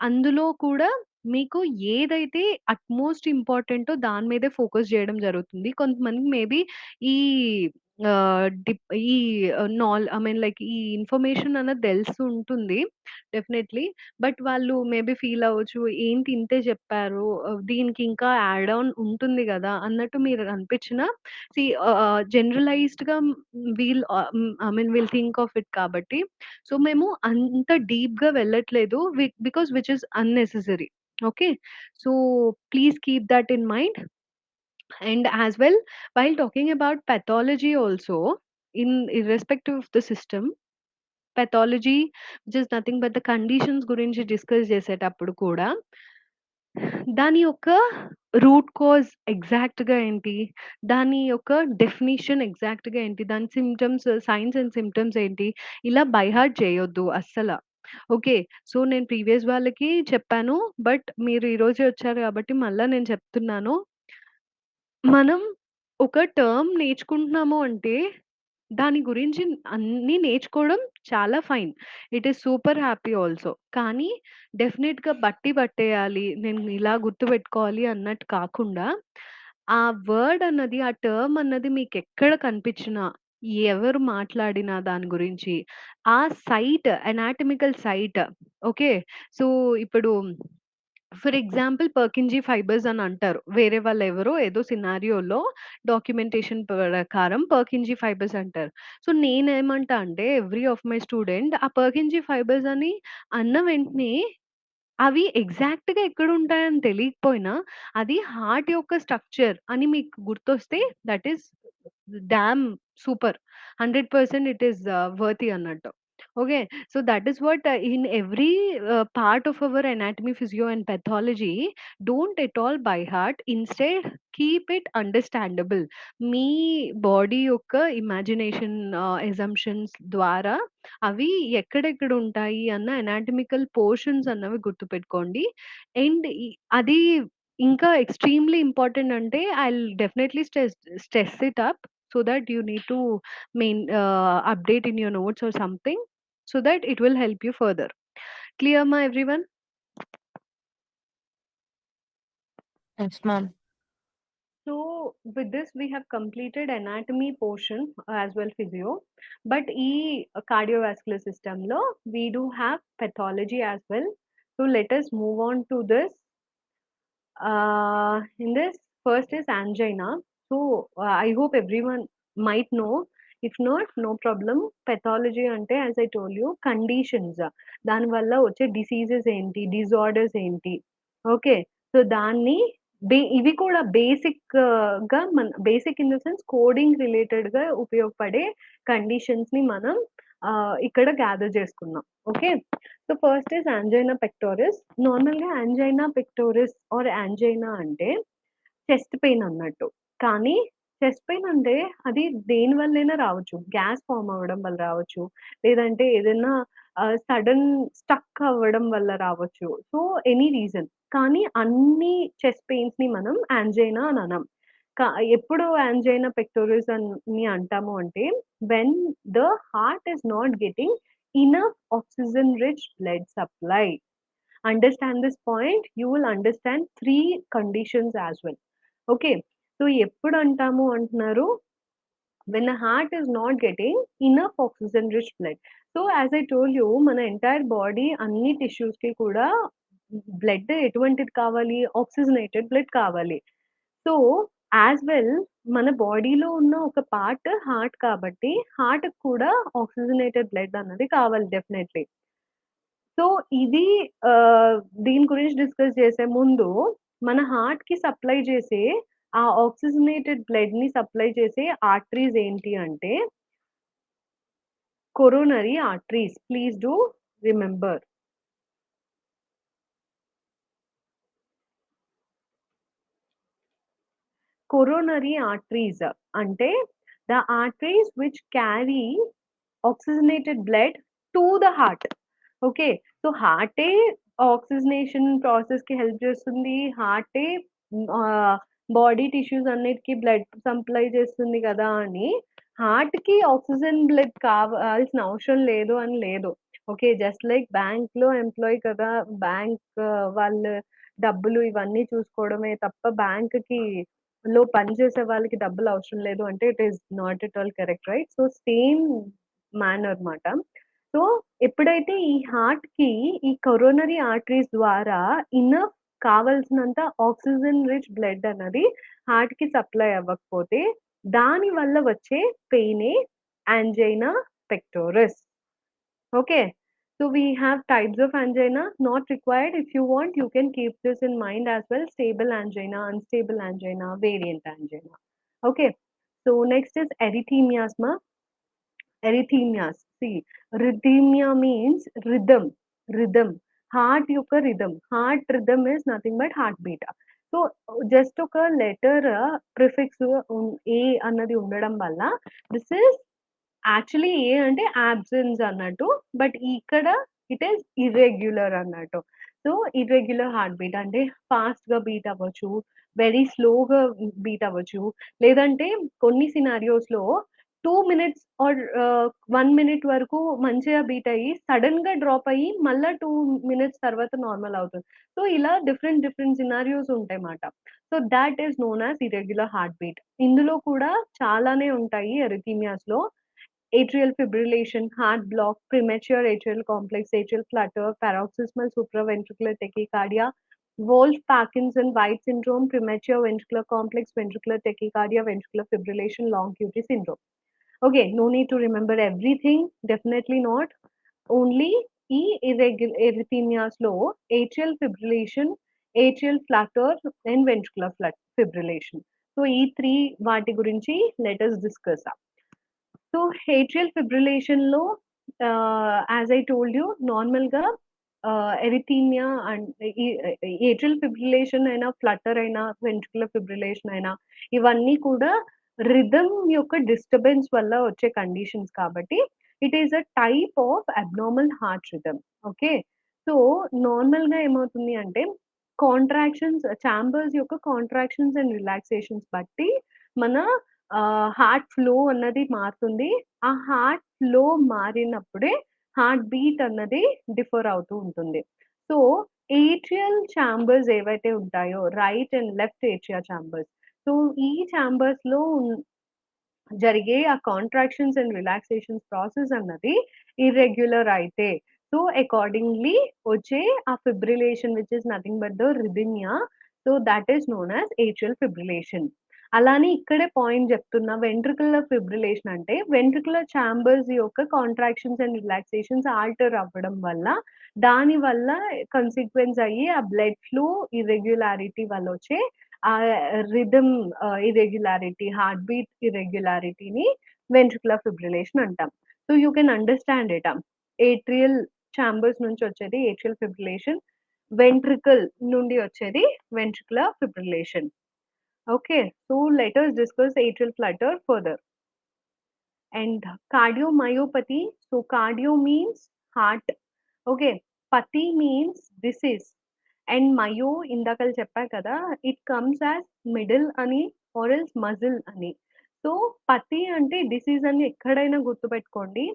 Speaker 1: అందులో కూడా మీకు ఏదైతే అట్‌మోస్ట్ ఇంపార్టెంటో దాని మీదే ఫోకస్ జేయడం జరుగుతుంది. కొంతమందికి మేబీ ఈ ఈ ఐ మీన్ లైక్ ఈ ఇన్ఫర్మేషన్ అన్నది తెలిసుంటుంది డెఫినైట్‌లీ. బట్ వాళ్ళు మేబీ ఫీల్ అవ్వచ్చు. ఏంటి ఇంతే చెప్పారు. దీనికి ఇంకా యాడ్ ఆన్ ఉంటుంది గదా! అన్నట్టు మీరు అనిపించినా సీ జనరలైజ్డ్‌గా I mean will think of it కాబట్టి సో, మేము అంత డీప్‌గా వెళ్ళట్లేదు. Because which is unnecessary. Okay. So, please keep that in mind. And as well, while talking about pathology also, in irrespective of the system, pathology, which is nothing but the conditions గురించి discuss చేసేటప్పుడు కూడా, దాని యొక్క root cause ఎగ్జాక్ట్‌గా ఏంటి? దాని యొక్క definition ఎగ్జాక్ట్‌గా ఏంటి? దాని సింప్టమ్స్, సైన్స్ అండ్ సింప్టమ్స్ ఏంటి? ఇలా బై హార్ట్ చేయొద్దు అస్సల. ఓకే. సో, నేను ప్రీవియస్ వాళ్ళకి చెప్పాను. బట్ మీరు ఈరోజే వచ్చారు కాబట్టి మళ్ళా నేను చెప్తున్నాను. మనం ఒక టర్మ్ నేర్చుకుంటున్నాము అంటే, దాని గురించి అన్నీ నేర్చుకోవడం చాలా fine. It is super happy also. కానీ డెఫినిట్‌గా బట్టి పట్టేయాలి. నేను ఇలా గుర్తుపెట్టుకోవాలి అన్నట్టు కాకుండా, ఆ వర్డ్ అన్నది, ఆ టర్మ్ అన్నది మీకెక్కడ కనిపించినా, ఎవరు మాట్లాడినా దాని గురించి, ఆ site anatomical site okay. So, ఇప్పుడు ఫర్ ఎగ్జాంపుల్ 'పర్కిన్‌జీ ఫైబర్స్' అని అంటారు. వేరే వాళ్ళెవరో ఏదో సినారియోలో డాక్యుమెంటేషన్ ప్రకారం 'పర్కిన్‌జీ ఫైబర్స్' అంటారు. సో, నేనేమంటా అంటే ఎవ్రీ ఆఫ్ మై స్టూడెంట్ ఆ 'పర్కిన్‌జీ ఫైబర్స్' అని అన్న వెంటనే అవి ఎగ్జాక్ట్‌గా ఎక్కడుంటాయని తెలియకపోయినా, అది హార్ట్ యొక్క స్ట్రక్చర్ అని మీకు గుర్తొస్తే that is damn super. 100% it is worthy అన్నట్టు. Okay. So, that is what in every part of our anatomy, physio and pathology don't at all by heart. Instead keep it understandable. మీ body యొక్క imagination assumptions ద్వారా అవి ఎక్కడెక్కడ ఉంటాయి అన్న anatomical portions అన్నవి గుర్తుపెట్టుకోండి. అండ్ అది ఇంకా ఎక్స్‌ట్రీమ్‌లీ ఇంపార్టెంట్ అంటే I'll definitely stress it up so that you need to update in your notes or something so that it will help you further. Clear ma everyone?
Speaker 2: Yes, ma'am.
Speaker 1: So with this we have completed anatomy portion as well physio. But e cardiovascular system lo we do have pathology as well. So let us move on to this. In this, first is angina. So I hope everyone might know. If not, no problem. Pathology ante, as I told you, conditions. దాని వల్ల వచ్చే diseases ఏంటి, disorders ఏంటి, okay. So దాన్ని ఇవి కూడా గా మన basic in the sense coding related గా ఉపయోగపడే కండిషన్స్ ని మనం ఇక్కడ గ్యాదర్ చేసుకున్నాం. Okay. So first is angina pectoris. నార్మల్‌గా యాంజైనా పెక్టోరిస్ ఆర్ యాంజైనా అంటే చెస్ట్ పెయిన్ అన్నట్టు. కానీ చెస్ట్ పెయిన్ అంటే అది దేని వల్లైనా రావచ్చు. గ్యాస్ ఫార్మ్ అవ్వడం వల్ల రావచ్చు. లేదంటే ఏదైనా సడెన్ స్టక్ అవ్వడం వల్ల రావచ్చు. So any reason. కానీ అన్ని చెస్ట్ పెయిన్స్‌ని మనం యాంజైనా అని అనం. క ఎప్పుడు యాంజైనా పెక్టోరిస్ అని అంటాము అంటే when the heart is not getting enough oxygen rich blood supply. Understand this point, you will understand 3 conditions as well. Okay. So ఎప్పుడు అంటాము అంటున్నారు when the heart is not getting enough oxygen rich blood. So as I told you మన entire body అన్ని tissues కి కూడా blood ఎటువంటిది కావాలి, oxygenated blood కావాలి. సో యాస్ వెల్ మన బాడీలో ఉన్న ఒక పార్ట్ హార్ట్ కాబట్టి, హార్ట్‌కి కూడా ఆక్సిజనేటెడ్ బ్లడ్ అన్నది కావాలి డెఫినైట్‌లీ. సో, ఇది ఆహ్, దీని గురించి డిస్కస్ చేసే ముందు, మన హార్ట్‌కి సప్లై చేసే ఆ ఆక్సిజనేటెడ్ బ్లడ్‌ని సప్లై చేసే ఆర్టరీస్ ఏంటి అంటే, coronary arteries. Please do remember. Coronary arteries అంటే the arteries which carry oxygenated blood to the heart. Okay. So, హార్టే ఆక్సిజనేషన్ ప్రాసెస్‌కి హెల్ప్ చేస్తుంది. హార్టే ఆహ్, బాడీ టిష్యూస్ అన్నిటికి బ్లడ్ సప్లై చేస్తుంది కదా! అని హార్ట్‌కి ఆక్సిజన్ బ్లడ్ కావాల్సిన అవసరం లేదు అని లేదు. ఓకే. జస్ట్ లైక్ బ్యాంక్‌లో ఎంప్లాయీ కదా! బ్యాంక్ వాళ్ళు డబ్బులు ఇవన్నీ చూసుకోవడమే తప్ప బ్యాంక్‌కి పనిచేసే వాళ్ళకి డబ్బులు అవసరం లేదు అంటే it is not at all correct, right? So, same manner మాట. సో, ఎప్పుడైతే ఈ హార్ట్‌కి ఈ కొరోనరీ ఆర్టరీస్ ద్వారా ఇనఫ్ కావాల్సినంత ఆక్సిజన్ రిచ్ బ్లడ్ అన్నది హార్ట్‌కి సప్లై అవ్వకపోతే, దాని వల్ల వచ్చే పెయినే angina పెక్టోరస్. Okay. So we have types of angina not required. If you want, you can keep this in mind as well. Stable angina, unstable angina, variant angina. Okay. So next is erythemias. Erythemias. See, rhythmia means rhythm. Rhythm. Heart యొక్క rhythm. Heart rhythm is nothing but heartbeat. So just ఒక letter prefix ఏ అన్నది ఉండడం వల్ల this is actually ఏ అంటే absence అన్నట్టు. But ఇక్కడ it is irregular అన్నట్టు. So, irregular heart beat అంటే ఫాస్ట్‌గా బీట్ అవ్వచ్చు. వెరీ స్లోగా బీట్ అవ్వచ్చు. లేదంటే కొన్ని సినారియోస్‌లో 2 మినిట్స్ ఆర్ 1 మినిట్ వరకు మంచిగా బీట్ అయ్యి సడెన్‌గా డ్రాప్ అయ్యి మళ్ళా 2 మినిట్స్ తర్వాత నార్మల్ అవుతుంది. సో, ఇలా డిఫరెంట్ డిఫరెంట్ సినారియోస్ ఉంటాయన్నమాట. So, that is known as irregular heart beat. ఇందులో కూడా చాలానే ఉంటాయి అరిథీమియాస్‌లో. atrial fibrillation, heart block, premature atrial complex, atrial flutter, paroxysmal supraventricular tachycardia, Wolff-Parkinson-White syndrome, premature ventricular complex, ventricular tachycardia, ventricular fibrillation, long QT syndrome. Okay, no need to remember everything. Definitely not. Only arrhythmias low, atrial fibrillation, atrial flutter, and ventricular fibrillation. So, ఈ 3 వాటి గురించి let us discuss. So, atrial ఫిబ్రిలేషన్‌లో as I told you నార్మల్‌గా arrhythmia and ఈ atrial fibrillation అయినా, flutter అయినా, ventricular fibrillation అయినా ఇవన్నీ కూడా రిథమ్ యొక్క డిస్టర్బెన్స్ వల్ల వచ్చే కండిషన్స్ కాబట్టి it is a type of abnormal heart rhythm. Okay. So, నార్మల్‌గా ఏమవుతుంది అంటే చాంబర్స్ యొక్క కాంట్రాక్షన్స్ అండ్ రిలాక్సేషన్స్ బట్టి మన హార్ట్ ఫ్లో అన్నది మారుతుంది. ఆ హార్ట్ ఫ్లో మారినప్పుడే హార్ట్ బీట్ అన్నది డిఫర్ అవుతూ ఉంటుంది. సో, ఏట్రియల్ చాంబర్స్ ఏవైతే ఉంటాయో right and left atria chambers. So, ఈ చాంబర్స్‌లో జరిగే ఆ కాంట్రాక్షన్స్ అండ్ రిలాక్సేషన్స్ ప్రాసెస్ అన్నది ఇర్రెగ్యులర్ అయితే, సో అకార్డింగ్‌లీ వచ్చే ఆ fibrillation which is nothing but the arrhythmia. So that is known as atrial fibrillation. అలానే ఇక్కడే పాయింట్ చెప్తున్నా వెంట్రిక్యులర్ ఫిబ్రిలేషన్ అంటే వెంట్రిక్యులర్ చాంబర్స్ యొక్క కాంట్రాక్షన్స్ అండ్ రిలాక్సేషన్స్ ఆల్టర్ అవ్వడం వల్ల, దాని వల్ల కాన్సిక్వెన్స్ అయ్యి ఆ బ్లడ్ ఫ్లో ఇర్రెగ్యులారిటీ వల్ల వచ్చే రిథమ్ ఇర్రెగ్యులారిటీ, హార్ట్ బీట్ ఇర్రెగ్యులారిటీని వెంట్రిక్యులర్ ఫిబ్రిలేషన్ అంటాం. So, you can understand it. Atrial chambers నుంచి వచ్చేది ఏట్రియల్ ఫిబ్రిలేషన్. వెంట్రికల్ నుండి వచ్చేది ventricular fibrillation. Okay. So, let us discuss atrial flutter further. And cardiomyopathy, so cardio means heart. Okay. Pati means disease. And myo ఇందాకల చెప్పా కదా! It comes as middle అని or else muscle అని. So, pathy అంటే disease అని ఎక్కడైనా గుర్తుపెట్టుకోండి.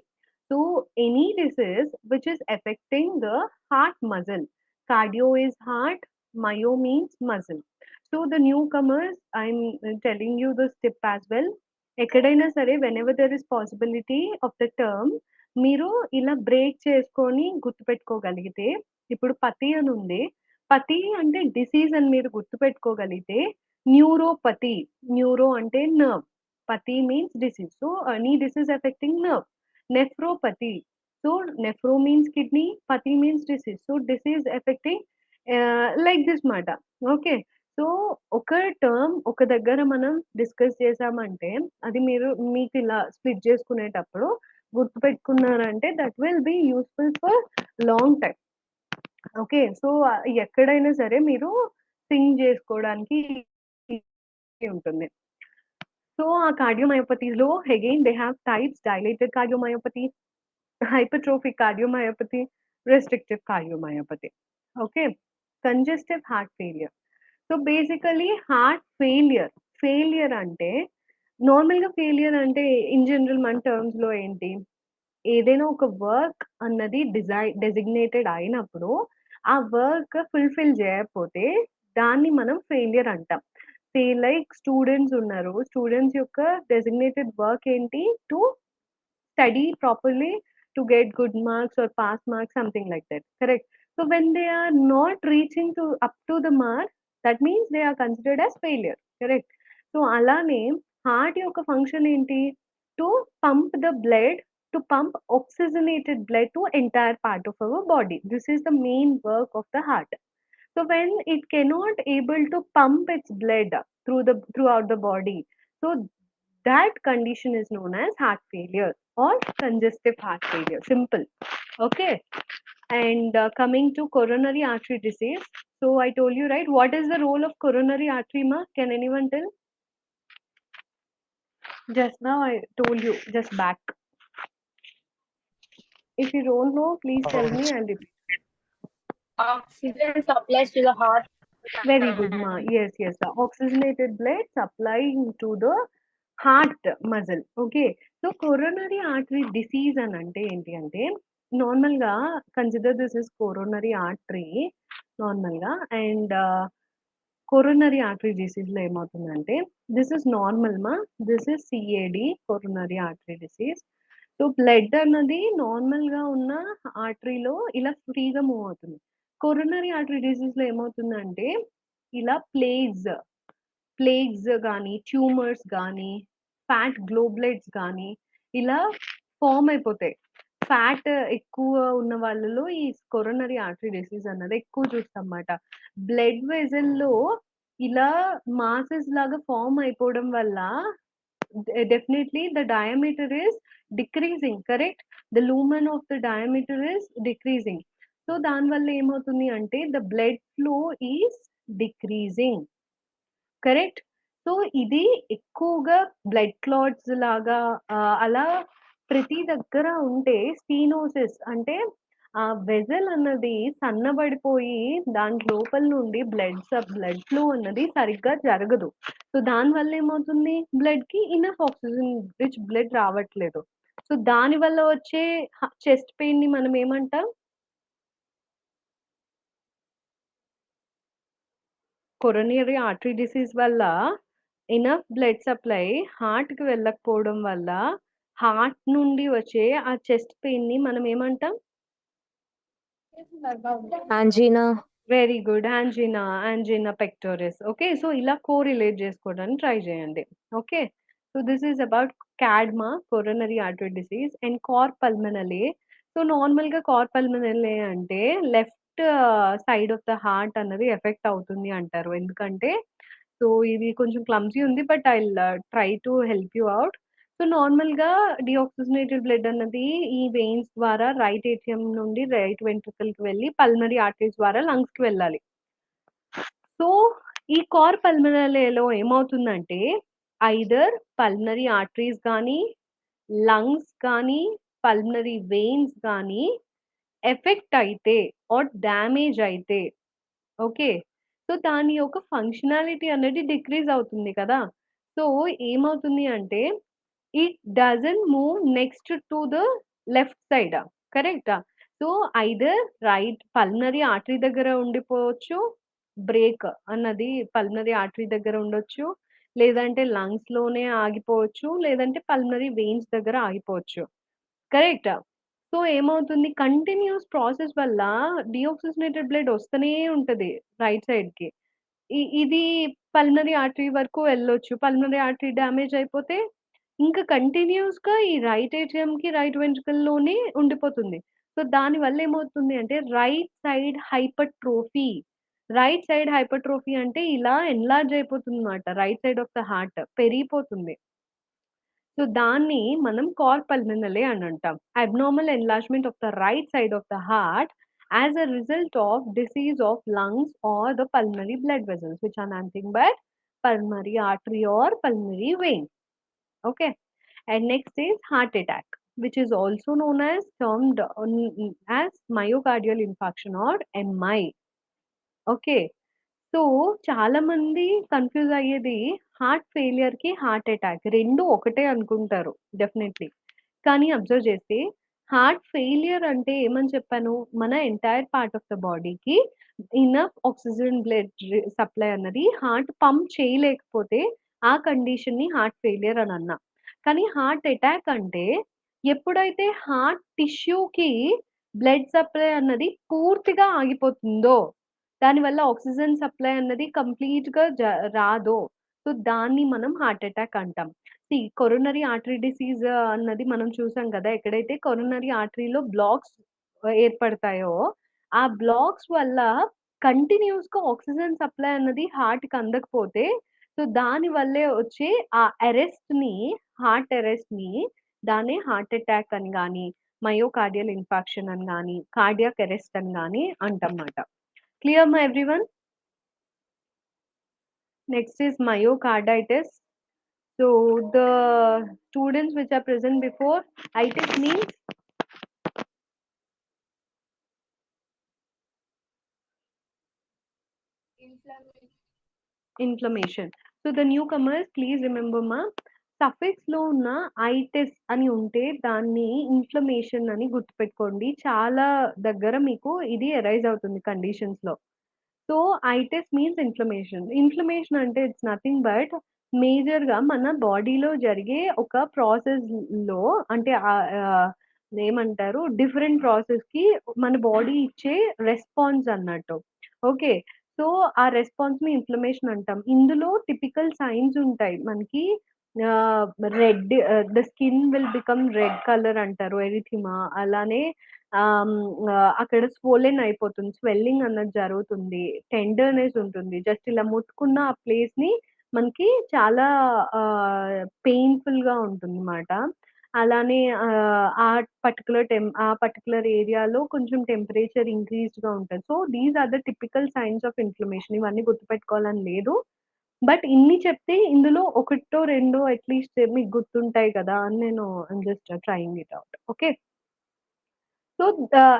Speaker 1: So, any disease which is affecting the heart muscle. Cardio is heart, myo means muscle. So, the newcomers I'm telling you this tip as well. ఎక్కడైనా సరే whenever there is possibility of the term మీరు ఇలా break చేసుకొని గుర్తుపెట్టుకోగలిగితే, ఇప్పుడు పతి అని ఉంది. పతి అంటే డిసీజ్ అని మీరు గుర్తుపెట్టుకోగలిగితే, న్యూరోపతి. న్యూరో అంటే nerve. Pathy means disease. So, any disease affecting nerve. Nephropathy. So, nephro means kidney, pathy means disease. So, disease affecting like this మాట. ఓకే. సో, ఒక టర్మ్ ఒక దగ్గర మనం డిస్కస్ చేశామంటే, అది మీకిలా స్ప్లిట్ చేసుకునేటప్పుడు గుర్తుపెట్టుకున్నారంటే that will be useful for long time. Okay. So, ఎక్కడైనా సరే మీరు సింక్ జేసుకోవడానికి ఉంటుంది. సో, ఆ కార్డియోమయోపతీస్‌లో again they have types dilated cardiomyopathy, hypertrophic cardiomyopathy, restrictive cardiomyopathy. Okay. Congestive heart failure. So, basically heart failure అంటే నార్మల్‌గా ఫెయిల్యూర్ అంటే ఇన్ జనరల్ మన టర్మ్స్‌లో ఏంటి? ఏదైనా ఒక వర్క్ అన్నది డెసిగ్నేటెడ్ అయినప్పుడు, ఆ వర్క్ ఫుల్‌ఫిల్ జేయకపోతే దాన్ని మనం ఫెయిల్యూర్ అంటాం. లైక్ స్టూడెంట్స్ ఉన్నారు. స్టూడెంట్స్ యొక్క డెసిగ్నేటెడ్ వర్క్ ఏంటి? To study properly to get good marks or pass marks, something like that. Correct. So when they are not reaching to up to the mark, that means they are considered as failure. Correct. So alane heart యొక్క function ఏంటి? To pump the blood, to pump oxygenated blood to entire part of our body. This is the main work of the heart. So when it cannot able to pump its blood throughout the body, so that condition is known as heart failure or congestive heart failure. Simple. Okay. And coming to coronary artery disease. So I told you, right, what is the role of coronary artery, ma? Can anyone tell? Just now I told you, just back. If you don't know, please tell me, I'll repeat.
Speaker 2: Oxygen supplies to the heart.
Speaker 1: Very good, ma. Yes, yes. The oxygenated blood supplying to the heart muscle. Okay. So coronary artery disease అని అంటే ఏంటి అంటే నార్మల్‌గా consider this is coronary artery నార్మల్‌గా and coronary artery డిసీజ్‌లో ఏమవుతుందంటే this is normal మా. This is CAD coronary artery disease. So blood అన్నది నార్మల్‌గా ఉన్న ఆర్టరీలో ఇలా ఫ్రీగా మూవ్ అవుతుంది. కొరోనరీ ఆర్టరీ డిసీజ్‌లో ఏమవుతుందంటే, ఇలా ప్లేగ్స్ గానీ, ట్యూమర్స్ గానీ, ఫ్యాట్ గ్లోబ్లెట్స్ గానీ, ఇలా ఫార్మ్ అయిపోతాయి. ఫ్యాట్ ఎక్కువ ఉన్న వాళ్ళలో ఈ కొరోనరీ ఆర్టరీ డిసీజ్ అన్నది ఎక్కువ చూస్తాంమాట. బ్లడ్ వెసెల్‌లో ఇలా మాసెస్ లాగా ఫార్మ్ అయిపోవడం వల్ల definitely the diameter is decreasing, correct? The lumen of the diameter is decreasing. So దానివల్ల ఏమవుతుంది అంటే the blood flow is decreasing, correct? So ఇది ఎక్కువగా బ్లడ్ క్లాట్స్ లాగా అలా ప్రతి దగ్గర ఉంటే స్టీనోసిస్ అంటే ఆ వెసెల్ అన్నది సన్నబడిపోయి దాని లోపల నుండి బ్లడ్ ఫ్లో అన్నది సరిగ్గా జరగదు. సో దానివల్ల ఏమవుతుంది? బ్లడ్‌కి ఇనఫ్ ఆక్సిజన్ రిచ్ బ్లడ్ రావట్లేదు. సో దానివల్ల వచ్చే చెస్ట్ పెయిన్‌ని మనం ఏమంటాం? కొరోనరీ ఆర్టరీ డిసీజ్ వల్ల ఇనఫ్ బ్లడ్ సప్లై హార్ట్‌కి వెళ్ళకపోవడం వల్ల హార్ట్ నుండి వచ్చే ఆ చెస్ట్ పెయిన్‌ని మనం ఏమంటాం?
Speaker 2: Angina.
Speaker 1: Very good. Angina pectoris. Okay. So ఇలా కోరిలేట్ చేసుకోవడానికి ట్రై చేయండి. Okay. So this is about కాడ్మా coronary artery disease and cor pulmonale. So నార్మల్‌గా కార్ పల్మనలే అంటే left side of the heart అన్నది ఎఫెక్ట్ అవుతుంది అంటారు. ఎందుకంటే సో ఇది కొంచెం క్లమ్సీ ఉంది. But I'll try to help you out. So నార్మల్‌గా డీఆక్సిజనేటెడ్ బ్లడ్ అన్నది ఈ వెయిన్స్ ద్వారా రైట్ ఏట్రియం నుండి రైట్ వెంట్రికల్‌కి వెళ్ళి పల్మనరీ ఆర్టరీస్ ద్వారా లంగ్స్‌కి వెళ్ళాలి. సో ఈ కార్ పల్మనలేలో ఏమవుతుందంటే ఐదర్ పల్మనరీ ఆర్టరీస్ గానీ, లంగ్స్ కానీ, పల్మనరీ వెయిన్స్ గానీ ఎఫెక్ట్ అయితే ఆర్ డ్యామేజ్ అయితే ఓకే. సో దాని యొక్క ఫంక్షనాలిటీ అనేది డిక్రీజ్ అవుతుంది కదా! సో ఏమవుతుంది అంటే it doesn't move next to the left side. కరెక్టా? So either right pulmonary artery దగ్గర ఉండిపోవచ్చు. బ్రేక్ అన్నది పల్మనరీ ఆర్టరీ దగ్గర ఉండొచ్చు. లేదంటే లంగ్స్‌లోనే ఆగిపోవచ్చు. లేదంటే పల్మనరీ వెయిన్స్ దగ్గర ఆగిపోవచ్చు. కరెక్టా? సో ఏమవుతుంది కంటిన్యూయస్ ప్రాసెస్ వల్ల డీఆక్సిజనేటెడ్ బ్లడ్ వస్తనే ఉంటది రైట్ సైడ్‌కి. ఇది పల్మనరీ ఆర్టరీ వరకు వెళ్ళొచ్చు. పల్మనరీ ఆర్టరీ డ్యామేజ్ అయిపోతే ఇంకా కంటిన్యూయస్‌గా ఈ రైట్ ఏట్రియంకి, రైట్ వెంట్రికల్‌లోనే ఉండిపోతుంది. సో, దానివల్ల ఏమవుతుంది అంటే right side hypertrophy. Right side hypertrophy అంటే ఇలా ఎన్లార్జ్ అయిపోతుందన్నమాట. Right side of the heart పెరిగిపోతుంది. సో, దాన్ని మనం కార్పల్మినలే అని అంటాం. Abnormal enlargement of the right side of the heart as a result of disease of lungs or the pulmonary blood vessels which are nothing but pulmonary artery or pulmonary vein. Okay. And next is heart attack, which is also known as termed as myocardial infarction or MI. Okay. So, చాలామంది confuse అయ్యేది heart ఫెయిల్యూర్‌కి, heart attack 2 ఒకటే అనుకుంటారు definitely. కానీ observe చేస్తే heart failure అంటే ఏమని చెప్పాను? మన ఎంటైర్ పార్ట్ ఆఫ్ ద బాడీకి ఇనఫ్ ఆక్సిజన్ బ్లడ్ సప్లై అన్నది హార్ట్ పంప్ చేయలేకపోతే ఆ కండిషన్‌ని హార్ట్ ఫెయిల్యూర్ అని అన్నా. కానీ హార్ట్ అటాక్ అంటే ఎప్పుడైతే హార్ట్ టిష్యూకి బ్లడ్ సప్లై అన్నది పూర్తిగా ఆగిపోతుందో దానివల్ల ఆక్సిజన్ సప్లై అన్నది కంప్లీట్‌గా రాదో, సో, దాన్ని మనం హార్ట్ అటాక్ అంటాం. కొరోనరీ ఆర్టరీ డిసీజ్ అన్నది మనం చూసాం కదా! ఎక్కడైతే కొరోనరీ ఆర్టరీలో బ్లాక్స్ ఏర్పడతాయో, ఆ బ్లాక్స్ వల్ల కంటిన్యూయస్‌గా ఆక్సిజన్ సప్లై అన్నది హార్ట్‌కి అందకపోతే, సో, దాని వల్లే వచ్చే ఆ అరెస్ట్‌ని, హార్ట్ అరెస్ట్‌ని దాన్నే హార్ట్ అటాక్ అని గాని, మయోకార్డియల్ ఇన్ఫార్క్షన్ అని గాని, కార్డియాక్ అరెస్ట్ అని గాని అంటాం మాట. Clear, my everyone? Next is myocarditis. So the students which are present before, itis means inflammation. So the newcomers, please remember ma, suffix లో ఉన్న ఐటిస్ అని ఉంటే దాన్ని ఇన్ఫ్లమేషన్ అని గుర్తుపెట్టుకోండి. చాలా దగ్గర మీకు ఇది అరైజ్ అవుతుంది కండిషన్స్ లో. So ఐటిస్ means inflammation. ఇన్ఫ్లమేషన్ అంటే ఇట్స్ నథింగ్ బట్ మేజర్‌గా మన బాడీలో జరిగే ఒక ప్రాసెస్‌లో అంటే ఏమంటారు డిఫరెంట్ ప్రాసెస్‌కి మన బాడీ ఇచ్చే రెస్పాన్స్ అన్నట్టు. ఓకే. సో, ఆ రెస్పాన్స్‌ని ఇన్ఫ్లమేషన్ అంటాం. ఇందులో టిపికల్ సైన్స్ ఉంటాయి. మనకి ఆహ్, read the skin will become red colour అంటారు. ఎరిథిమా అలానే అక్కడ స్వోలెన్ అయిపోతుంది. స్వెల్లింగ్ అన్నది జరుగుతుంది. టెండర్‌నెస్ ఉంటుంది. జస్ట్ ఇలా ముట్టుకున్న ఆ ప్లేస్‌ని మనకి చాలా పెయిన్‌ఫుల్‌గా ఉంటుందన్నమాట. అలానే ఆ పర్టిక్యులర్ ఏరియాలో కొంచెం టెంపరేచర్ ఇంక్రీజ్డ్‌గా ఉంటది. So, these are the typical signs of inflammation. ఇవన్నీ గుర్తుపెట్టుకోవాలని లేదు. బట్ ఇన్ని చెప్తే ఇందులో ఒకటో, రెండో అట్‌లీస్ట్ మీకు గుర్తుంటాయి కదా! అని నేను I'm just trying it out. Okay. So,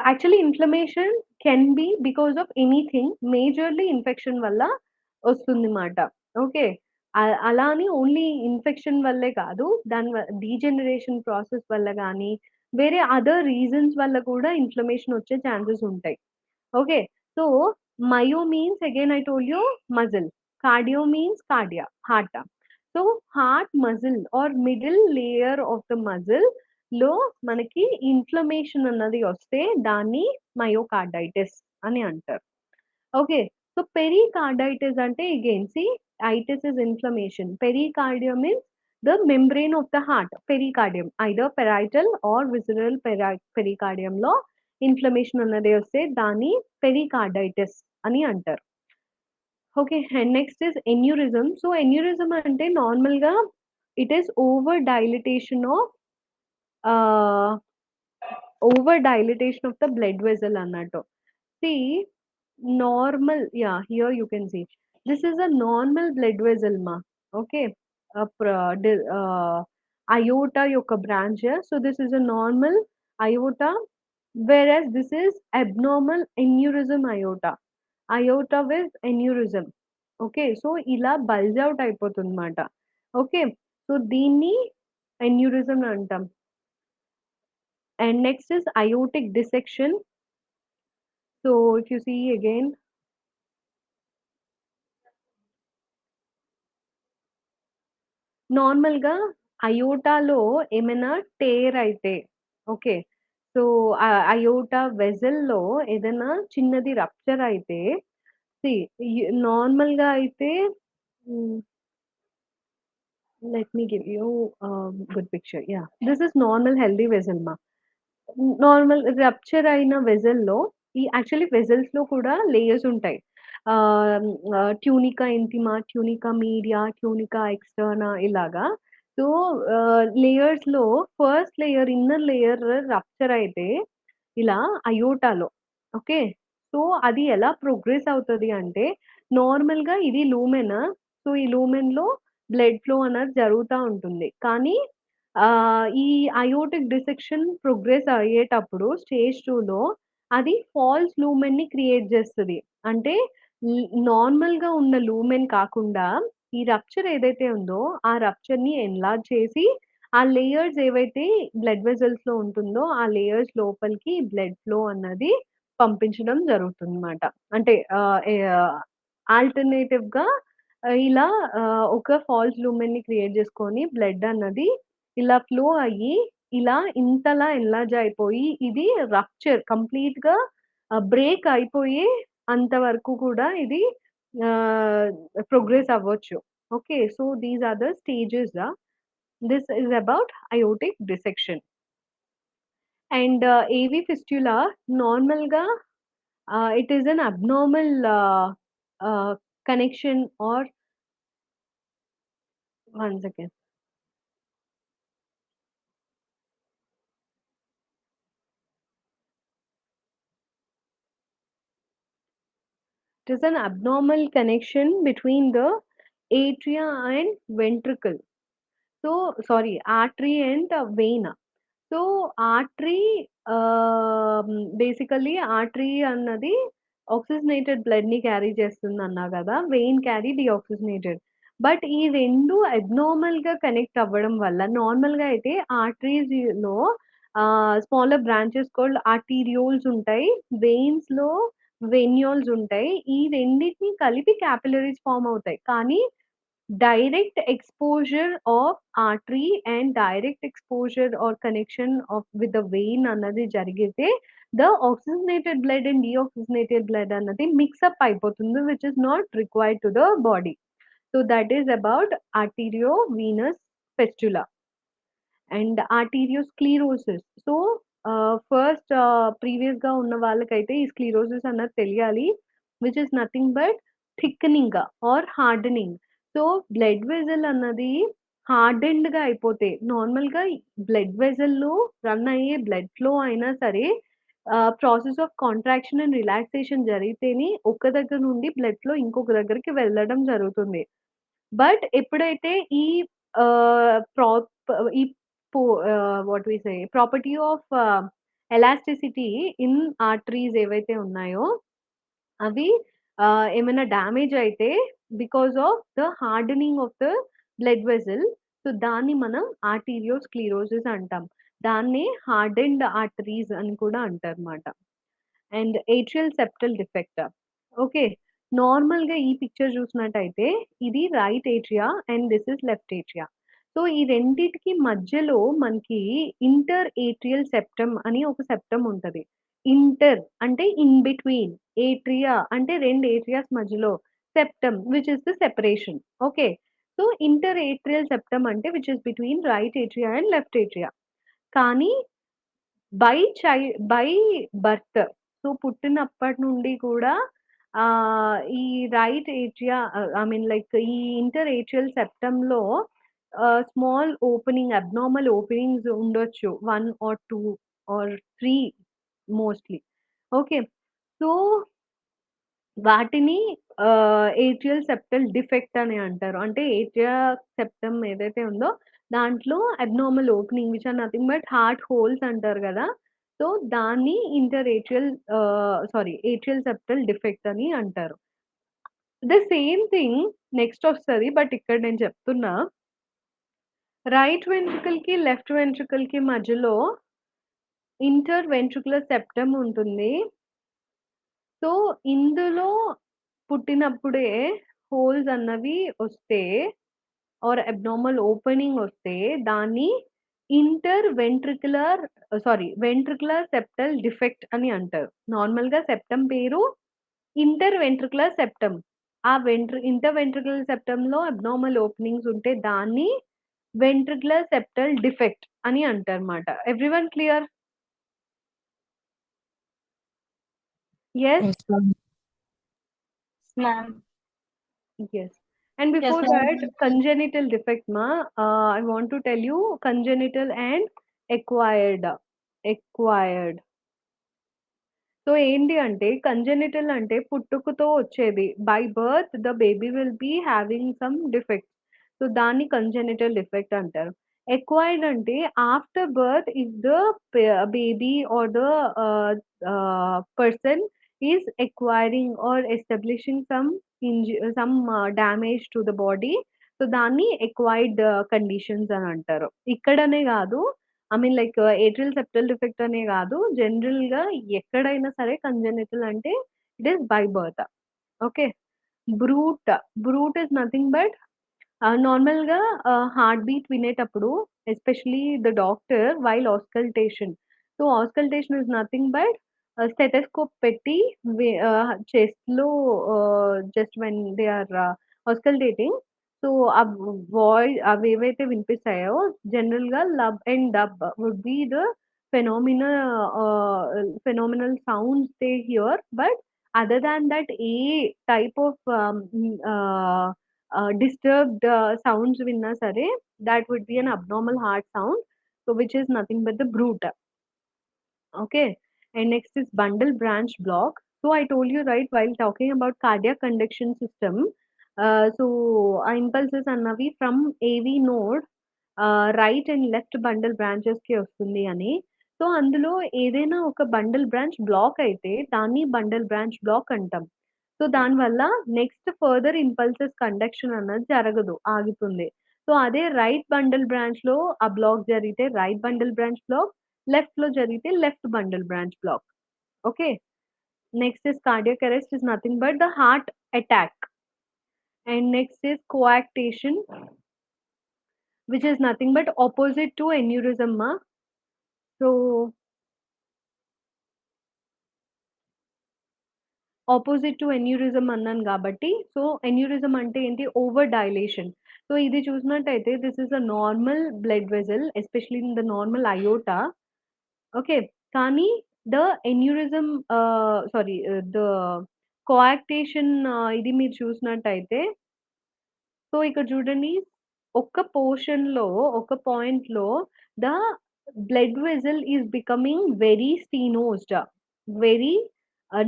Speaker 1: actually inflammation can be because of anything. Majorly infection వల్ల వస్తుందిమాట. ఓకే. అలా అని ఓన్లీ ఇన్ఫెక్షన్ వల్లే కాదు. డీజనరేషన్ ప్రాసెస్ వల్ల గానీ, వేరే అదర్ రీజన్స్ వల్ల కూడా ఇన్‌ఫ్లమేషన్ వచ్చే ఛాన్సెస్ ఉంటాయి. Okay. So, myo means again I told you muscle. Cardio means heart. So, heart muscle or middle layer of the మజిల్‌లో మనకి ఇన్ఫ్లమేషన్ అన్నది వస్తే దాన్ని మయోకార్డైటిస్ అని అంటారు. ఓకే. సో, పెరికార్డైటిస్ అంటే again itis is inflammation. Pericardium means the membrane of the heart, pericardium, either parietal or visceral pericardiumలో inflammation అన్నది వస్తే దాన్ని పెరికార్డైటిస్ అని అంటారు. Okay. And next is aneurysm. So, aneurysm అంటే నార్మల్‌గా it is ah, over dilatation of the blood vessel అన్నట్టు. See here you can see. This is a normal blood vessel ma. Okay. Aorta యొక్క branch. So this is a normal aorta, whereas this is abnormal aneurysm aorta. Aorta with aneurysm. Okay. So, ఇలా bulge out అయిపోతుందన్నమాట. Okay. So, దీన్ని aneurysm అంటాం. And next is aortic dissection. So, if you see again నార్మల్‌గా అయోటాలో ఏమైనా tear అయితే okay. So, iota వెసెల్‌లో ఏదైనా చిన్నది రప్చర్ అయితే సీ నార్మల్‌గా అయితే Mm, let me give you a good picture. Yeah, this is normal healthy vessel, ma. Normal rupture అయిన వెసెల్‌లో ఈ యాక్చువల్లీ వెసెల్స్‌లో కూడా లేయర్స్ ఉంటాయి. Tunica intima, tunica media, tunica externa ఇలాగా. సో, లేయర్స్‌లో first layer inner layer rupture అయితే ఇలా అయోటాలో okay. So, అది ఎలా ప్రోగ్రెస్ అవుతది అంటే నార్మల్‌గా ఇది లూమెన్. సో, ఈ లూమెన్‌లో బ్లడ్ ఫ్లో అనేది జరుగుతా ఉంటుంది. కానీ ఈ అయోటిక్ డిసెక్షన్ ప్రోగ్రెస్ అయ్యేటప్పుడు స్టేజ్ 2లో అది ఫాల్స్ లూమెన్‌ని క్రియేట్ జేస్తది. అంటే నార్మల్‌గా ఉన్న లూమెన్ కాకుండా ఈ రప్చర్ ఏదైతే ఉందో, ఆ రప్చర్‌ని ఎన్లార్జ్ చేసి, ఆ లేయర్స్ ఏవైతే బ్లడ్ వెసెల్స్‌లో ఉంటుందో, ఆ లేయర్స్ లోపలికి బ్లడ్ ఫ్లో అన్నది పంపించడం జరుగుతుందన్నమాట. అంటే ఆల్టర్‌నేటివ్‌గా ఇలా ఒక ఫాల్స్ లూమెన్‌ని క్రియేట్ జేసుకొని బ్లడ్ అన్నది ఇలా ఫ్లో అయ్యి, ఇలా ఇంతలా ఎన్లార్జ్ అయిపోయి, ఇది రప్చర్ కంప్లీట్‌గా బ్రేక్ అయిపోయి అంత వరకు కూడా ఇది ఆహ్, ప్రోగ్రెస్ అవ్వచ్చు. Okay. So, these are the stages. This is about aortic dissection. And AV fistula నార్మల్‌గా it is an abnormal ah, connection or one second. It is an abnormal connection between the atria and ventricle. So, sorry, artery and vein. So, artery basically artery అన్నది oxygenated బ్లడ్‌ని carry చేస్తుందన్నా గదా! Vein carry deoxygenated. But ఈ 2 అబ్నార్మల్‌గా connect అవ్వడం వల్ల నార్మల్‌గా అయితే ఆర్టరీస్‌లో smaller branches called arterioles ఉంటాయి. వెయిన్స్‌లో వెన్యూల్స్ ఉంటాయి. ఈ రెండిటిని కలిపి క్యాపిల్లరీస్ ఫార్మ్ అవుతాయి. కానీ direct exposure of artery and direct exposure or connection of with the vein అన్నది జరిగితే the oxygenated blood and deoxygenated blood అన్నది మిక్స్ అప్ అయిపోతుంది which is not required to the body. So that is about arteriovenous fistula. And arteriosclerosis. So, first ప్రీవియస్‌గా ఉన్న వాళ్ళకైతే ఈ sclerosis అన్నది తెలియాలి. Which is nothing but thickening or hardening. So, blood vessel అన్నది హార్డెన్డ్‌గా అయిపోతే నార్మల్‌గా బ్లడ్ వెసెల్‌లో రన్ అయ్యే బ్లడ్ ఫ్లో అయినా సరే process of contraction and relaxation జరిగితేనే ఒక దగ్గర నుండి బ్లడ్ ఫ్లో ఇంకొక దగ్గరికి వెళ్ళడం జరుగుతుంది. బట్ ఎప్పుడైతే ఈ ప్రాప్ ఈ పో what we say property of elasticity in arteries ఏవైతే ఉన్నాయో అవి ఏమైనా డ్యామేజ్ అయితే because of the hardening of the blood vessel. So, దాన్ని మనం ఆర్టీరియోస్క్లీరోసిస్ అంటాం. దాన్నే హార్డెన్డ్ ఆర్టరీస్ అని కూడా అంటారన్నమాట. And atrial septal defect. Okay. నార్మల్‌గా ఈ పిక్చర్ చూసినట్టయితే ఇది right atria and this is left atria. So, ఈ రెండిటికి మధ్యలో మనకి ఇంటర్ ఏట్రియల్ సెప్టమ్ అని ఒక సెప్టమ్ ఉంటది. ఇంటర్ అంటే ఇన్ బిట్వీన్, ఏట్రియా అంటే 2 ఏట్రియాస్ మధ్యలో, septum which is the separation. Okay. So, inter atrial septum అంటే which is between right atria and left atria. కానీ బై బర్త్. సో, పుట్టినప్పటి నుండి కూడా ఈ right atria I mean like ఈ ఇంటర్ ఏట్రియల్ సెప్టమ్‌లో స్మాల్ ఓపెనింగ్ అబ్నార్మల్ ఓపెనింగ్స్ ఉండొచ్చు. 1 or 2 or 3 mostly. Okay. So, వాటిని ఏట్రియల్ సెప్టల్ డిఫెక్ట్ అని అంటారు. అంటే ఏట్రియా సెప్టమ్ ఏదైతే ఉందో దాంట్లో abnormal opening which are nothing but heart holes అంటారు గదా! సో, దాన్ని inter atrial atrial septal defect అని అంటారు. ద సేమ్ థింగ్ నెక్స్ట్ ఒస్తది. బట్ ఇక్కడ నేను చెప్తున్నా. రైట్ వెంట్రికల్‌కి, లెఫ్ట్ వెంట్రికల్‌కి మధ్యలో ఇంటర్ వెంట్రిక్యులర్ సెప్టమ్ ఉంటుంది. సో, ఇందులో పుట్టినప్పుడే హోల్స్ అన్నవి ఒస్తే ఆర్ అబ్నార్మల్ ఓపెనింగ్ ఒస్తే దాన్ని వెంట్రిక్యులర్ సెప్టల్ డిఫెక్ట్ అని అంటారు. నార్మల్‌గా సెప్టమ్ పేరు ఇంటర్ వెంట్రిక్యులర్ సెప్టమ్. ఆ ఇంటర్‌వెంట్రికల్ సెప్టమ్‌లో అబ్నార్మల్ ఓపెనింగ్స్ ఉంటే దాన్ని వెంట్రిక్యులర్ సెప్టల్ డిఫెక్ట్ అని అంటారన్నమాట. Everyone clear? Yes?
Speaker 2: Yes, ma'am. Ma'am.
Speaker 1: Yes. And
Speaker 2: Yes,
Speaker 1: before
Speaker 2: ma'am.
Speaker 1: that, congenital defect, I want to tell you congenital and acquired. Acquired. So ఏంటి అంటే congenital అంటే పుట్టుకతో వచ్చేది. By birth the baby will be having some defects. So దాన్ని congenital defect అంటారు. Acquired అంటే after birth if the baby or the person is acquiring or establishing some damage to the body. So దాన్ని acquired conditions అని అంటారు. ఇక్కడనే కాదు, I mean like atrial septal defect అనే కాదు. జనరల్‌గా ఎక్కడైనా సరే కంజెనిటల్ అంటే it is by birth. Okay. Brute. Bruit is nothing but నార్మల్‌గా హార్ట్ బీట్ వినేటప్పుడు especially the doctor while auscultation. So, auscultation is nothing but stethoscope పెట్టి చెస్ట్‌లో just when they are auscultating. So, ఆ అవేవైతే వినిపిస్తాయో జనరల్‌గా lub and dub would be the phenomena ah, phenomenal sounds they hear. But other than that a type of disturbed sounds విన్నా సరే that would be an abnormal heart sound, so which is nothing but the brute. Okay. And next is bundle branch block. So I told you, right, while talking about cardiac conduction system, so impulses అన్నవి from AV node right and left bundle బ్రాంచెస్‌కి వస్తుంది అని. So, అందులో ఏదైనా ఒక bundle branch black అయితే దాన్ని bundle branch black అంటాం. సో, దానివల్ల నెక్స్ట్ ఫర్దర్ ఇంపల్సెస్ కండక్షన్ అన్నది జరగదు. ఆగితుంది. సో, అదే రైట్ బండల్ బ్రాంచ్‌లో ఆ బ్లాక్ జరిగితే రైట్ బండల్ బ్రాంచ్ బ్లాక్, లెఫ్ట్‌లో జరిగితే left bundle branch block. Okay. Next is cardiac arrest is nothing but the heart attack. And next is coarctation, which is nothing but opposite to aneurysm. So opposite to aneurysm అన్నాను గాబట్టి, so aneurysm అంటే ఏంటి? Over dilation. So ఇది చూసినట్టయితే this is a normal blood vessel especially in the normal iota. Okay. కానీ the aneurysm the కోయాక్టేషన్ ఇది మీరు చూసినట్టయితే, సో ఇక్కడ చూడండి, ఒక పోర్షన్‌లో, ఒక పాయింట్‌లో the blood vessel is becoming very stenosed, very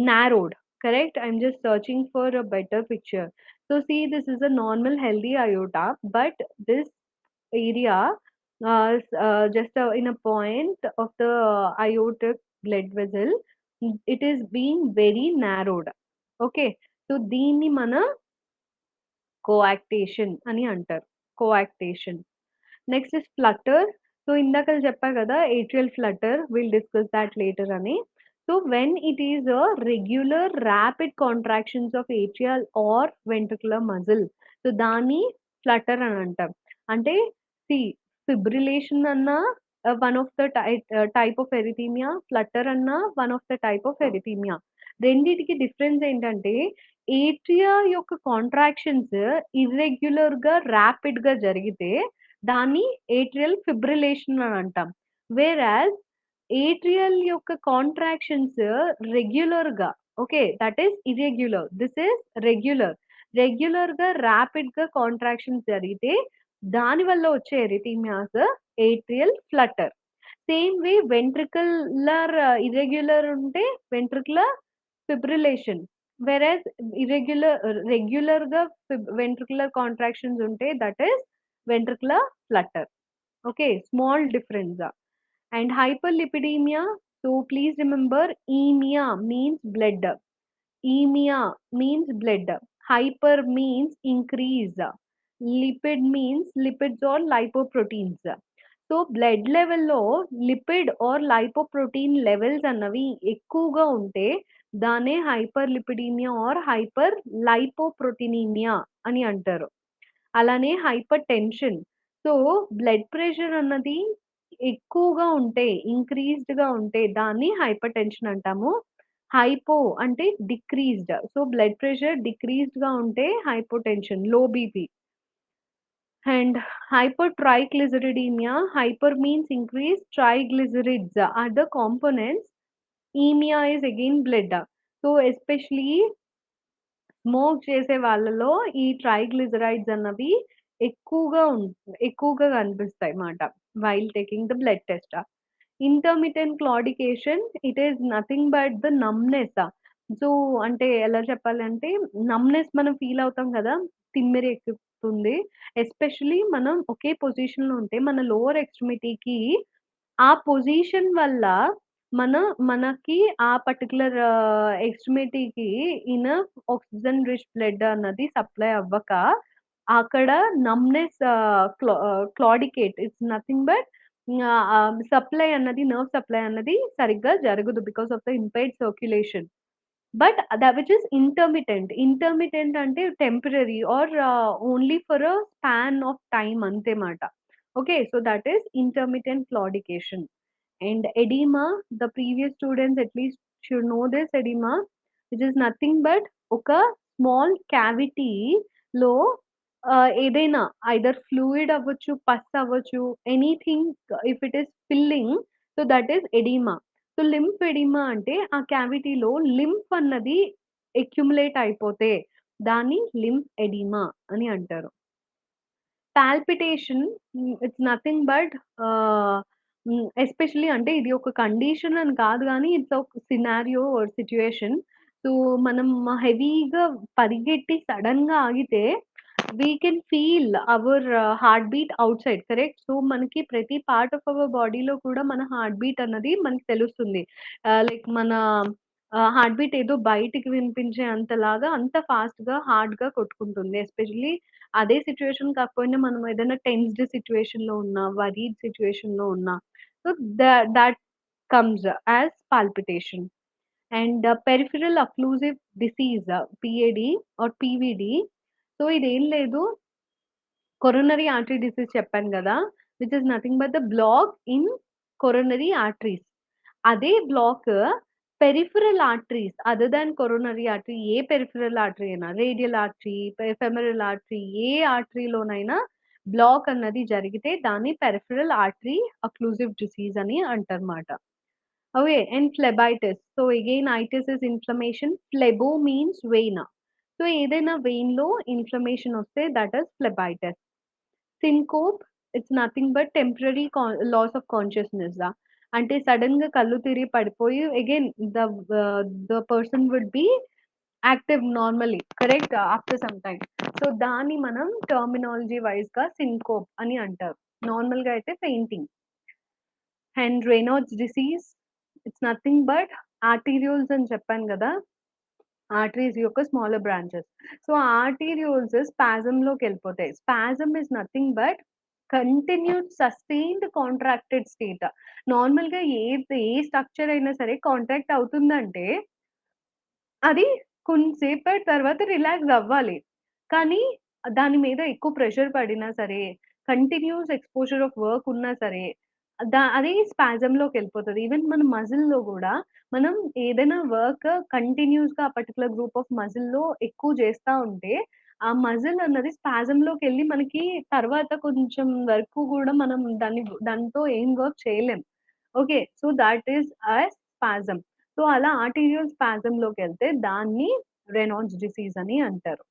Speaker 1: narrowed. Correct? I'm just searching for a better picture. So see, this is a normal healthy aorta, but this area, just in a point of the aortic blood vessel, it is being very narrowed. Okay. So దీన్ని మనం coarctation అని అంటారు. Coarctation. Next is flutter. So ఇందాక చెప్పా కదా atrial flutter, will discuss that later అని. So when it is a regular rapid contractions of atrial or ventricular muscle, so దాన్ని flutter అని అంటాం. అంటే సి ఫిబ్రిలేషన్ అన్నా one of the type of arrhythmia, flutter అన్నా one of the type of arrhythmia. రెండిటికి difference ఏంటంటే atria యొక్క contractions ఇర్రెగ్యులర్‌గా, ర్యాపిడ్‌గా జరిగితే దాన్ని ఏట్రియల్ ఫిబ్రిలేషన్ అని అంటాం. వేరాజ్ ఏట్రియల్ యొక్క కాంట్రాక్షన్స్ రెగ్యులర్‌గా, okay, that is irregular. This is regular. రెగ్యులర్‌గా, ర్యాపిడ్‌గా కాంట్రాక్షన్స్ జరిగితే దాని వల్ల వచ్చే arrhythmias atrial flutter. Same way ventricular irregular ఉంటే వెంట్రిక్యులర్ ఫిబ్రిలేషన్. వెరాజ్ రెగ్యులర్‌గా వెంట్రిక్యులర్ కాంట్రాక్షన్స్ ఉంటే that is ventricular flutter. Okay, small difference. And hyperlipidemia, so please remember emia means blood. Emia means blood. Hyper means increase. Lipid means lipids or lipoproteins. So blood లెవెల్‌లో lipid are lipoprotein levels అన్నవి ఎక్కువగా ఉంటే దాన్నే hyper lipidaemia are hyper లైపోప్రోటీనీమియా అని అంటారు. అలానే hyper tension. So, blood pressure అన్నది ఎక్కువగా ఉంటే, ఇంక్రీజ్డ్‌గా ఉంటే దాన్ని హైపర్ టెన్షన్ అంటాము. హైపో అంటే డిక్రీజ్డ్. సో, బ్లడ్ ప్రెషర్ డిక్రీజ్డ్‌గా ఉంటే hypotension, low BP. And hypertriglyceridemia, hyper means increased, triglycerides are the components. Emia is again blood. So especially smoke చేసే వాళ్ళలో ఈ ట్రైగ్లిజరైడ్స్ అన్నవి ఎక్కువగా కనిపిస్తాయి మాట while taking the blood test. Intermittent claudication, it is nothing but the numbness. So అంటే ఎలా చెప్పాలంటే నమ్నెస్ మనం ఫీల్ అవుతాం కదా, తిమ్మిరి ఎక్కుతుంది. ఎస్పెషలీ మనం ఒకే పొజిషన్ లో ఉంటే మన లోవర్ ఎక్స్ట్రిమిటీకి ఆ పొజిషన్ వల్ల మనకి ఆ పర్టిక్యులర్ ఎక్స్ట్రిమిటీకి ఇనఫ్ ఆక్సిజన్ రిచ్ బ్లడ్ అన్నది సప్లై అవ్వక అక్కడ numbness, claudicate, it's nothing but supply అన్నది, నర్వ్ సప్లై అన్నది సరిగ్గా జరగదు because of the impaired circulation. But that which is intermittent. Intermittent అంటే temporary or only for a span of time అంతే మాట. Okay. So that is intermittent claudication. And edema, the previous students at least should know this edema, which is nothing but ఒక small cavity లో ఏదైనా either fluid అవ్వచ్చు, పస్ అవ్వచ్చు, anything if it is filling, so that is oedema. So lymph oedema అంటే ఆ క్యావిటీలో lymph అన్నది accumulate అయిపోతే దాన్ని లింఫ్ ఎడిమా అని అంటారు. Palpitation, it's nothing but especially అంటే ఇది ఒక కండిషన్ అని కాదు గానీ, ఇట్స్ ఒక సినారియో ఆర్ సిట్యుయేషన్. సో, మనం హెవీగా పరిగెట్టి సడెన్‌గా ఆగితే we can feel our heart beat outside, correct? So, మనకి ప్రతి పార్ట్ ఆఫ్ అవర్ బాడీలో కూడా మన హార్ట్ బీట్ అన్నది మనకి తెలుస్తుంది. లైక్ మన హార్ట్ బీట్ ఏదో బయటికి వినిపించే అంతలాగా అంత ఫాస్ట్‌గా, హార్డ్‌గా కొట్టుకుంటుంది. ఎస్పెషల్లీ అదే సిట్యుయేషన్ కాకపోయినా మనం ఏదైనా టెన్స్డ్ సిట్యుయేషన్‌లో ఉన్నా, వరీడ్ సిట్యుయేషన్‌లో ఉన్నా, so that comes as palpitation. And peripheral occlusive disease, PAD or PVD. So ఇదేం లేదు, కొరోనరీ ఆర్టరీ డిసీజ్ చెప్పాను గదా! Which is nothing but the block in coronary arteries. అదే block peripheral arteries other than coronary artery, ఏ peripheral artery అయినా, radial artery, femoral artery, ఏ ఆర్టరీలోనైనా block అన్నది జరిగితే దాన్ని పెరిఫెరల్ ఆర్టరీ అక్లూజివ్ డిసీజ్ అని అంటారన్నమాట. Okay. And phlebitis. So again itis is inflammation. Phlebo means vein. So ఏదైనా వెయిన్‌లో ఇన్‌ఫ్లమేషన్ వస్తే that is phlebitis. Syncope, it's nothing but temporary loss of consciousness. అంటే సడెన్‌గా కళ్ళు తిరిగి పడిపోయి again the person would be active normally, correct? After some time. So దాన్ని మనం టర్మినాలజీ వైస్‌గా సింకోప్ అని అంటారు. నార్మల్‌గా అయితే fainting. And Raynaud's disease, it's nothing but arterioles అని చెప్పాను గదా! ఆర్టరీస్ యొక్క స్మాలర్ బ్రాంచెస్. సో, ఆర్టీరియోల్స్ స్పాజమ్‌లోకెళ్ళిపోతాయి. Spasm is nothing but continued sustained contracted state. నార్మల్‌గా ఏ స్ట్రక్చర్ అయినా సరే కాంట్రాక్ట్ అవుతుందంటే అది కొంసేపటి తర్వాత రిలాక్స్ అవ్వాలి. కానీ దాని మీద ఎక్కువ ప్రెషర్ పడినా సరే, కంటిన్యూయస్ ఎక్స్‌పోజర్ ఆఫ్ వర్క్ ఉన్నా సరే, అది స్పాజమ్‌లోకెళ్ళిపోతది. ఈవెన్ మన మజిల్‌లో గూడా మనం ఏదైనా వర్క్ కంటిన్యూయస్‌గా ఆ పర్టిక్యులర్ గ్రూప్ ఆఫ్ మజిల్‌లో ఎక్కువ చేస్తా ఉంటే, ఆ మజిల్ అన్నది స్పాజమ్‌లోకెళ్ళి మనకి తర్వాత కొంచెం వరకు గూడా మనం దాంతో ఏం వర్క్ చేయలేం. Okay. So, that is spasm. So, అలా ఆర్టీరియల్ స్పాజమ్‌లోకెళ్తే దాన్ని రేనాల్డ్స్ డిసీజ్ అని అంటారు.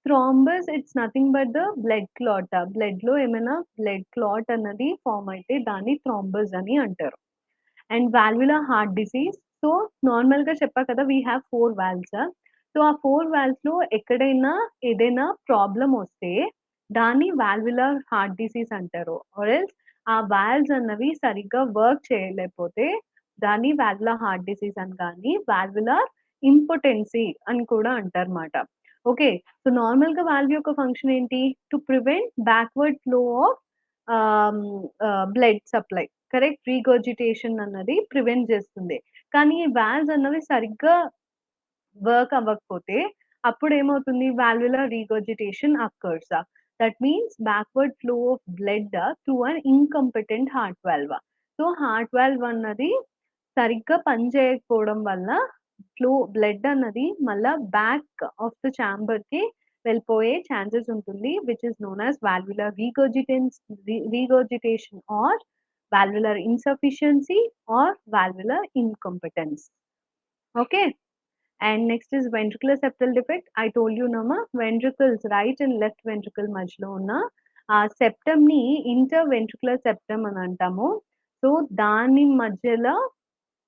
Speaker 1: Thrombus, it's nothing but the blood clot. బ్లడ్‌లో ఏమైనా బ్లడ్ క్లాట్ అన్నది ఫార్మ్ అయితే దాన్ని థ్రాంబస్ అని అంటారు. And valvular heart disease. So, నార్మల్‌గా చెప్పా కదా! We have 4 valves. సో, ఆ 4 వాల్వ్స్‌లో ఎక్కడైనా ఏదైనా ప్రాబ్లమ్ వస్తే దాన్ని వాల్వులర్ హార్ట్ డిసీజ్ అంటారు. ఆర్ ఎల్స్ ఆ వాల్వ్స్ అన్నవి సరిగ్గా వర్క్ చేయలేకపోతే దాన్ని వాల్వులర్ హార్ట్ డిసీజ్ అని కానీ, వాల్వులర్ ఇంపోటెన్సీ అని కూడా అంటారన్నమాట. ఓకే. సో, నార్మల్‌గా వాల్వ్ యొక్క ఫంక్షన్ ఏంటి? To prevent backward flow of blood supply, correct? Regurgitation అన్నది ప్రివెంట్ చేస్తుంది. కానీ ఈ వాల్వ్స్ అన్నవి సరిగ్గా వర్క్ అవ్వకపోతే అప్పుడేమవుతుంది? Valvular regurgitation occurs. That means backward flow of blood through an incompetent heart valve. So, heart valve అన్నది సరిగ్గా పనిచేయకపోవడం వల్ల బ్లడ్ అన్నది మళ్ళా బ్యాక్ ఆఫ్ ద ఛాంబర్‌కి వెళ్ళిపోయే ఛాన్సెస్ ఉంటుంది. Which is known as valvular regurgitation or valvular insufficiency or valvular incompetence. Okay. And next is ventricular septal defect. I told you నమ్మా, ventricles right and left ventricle మధ్యలో ఉన్న ఆ సెప్టమ్‌ని inter ventricular septum అని అంటాము. So, దాని మధ్యలో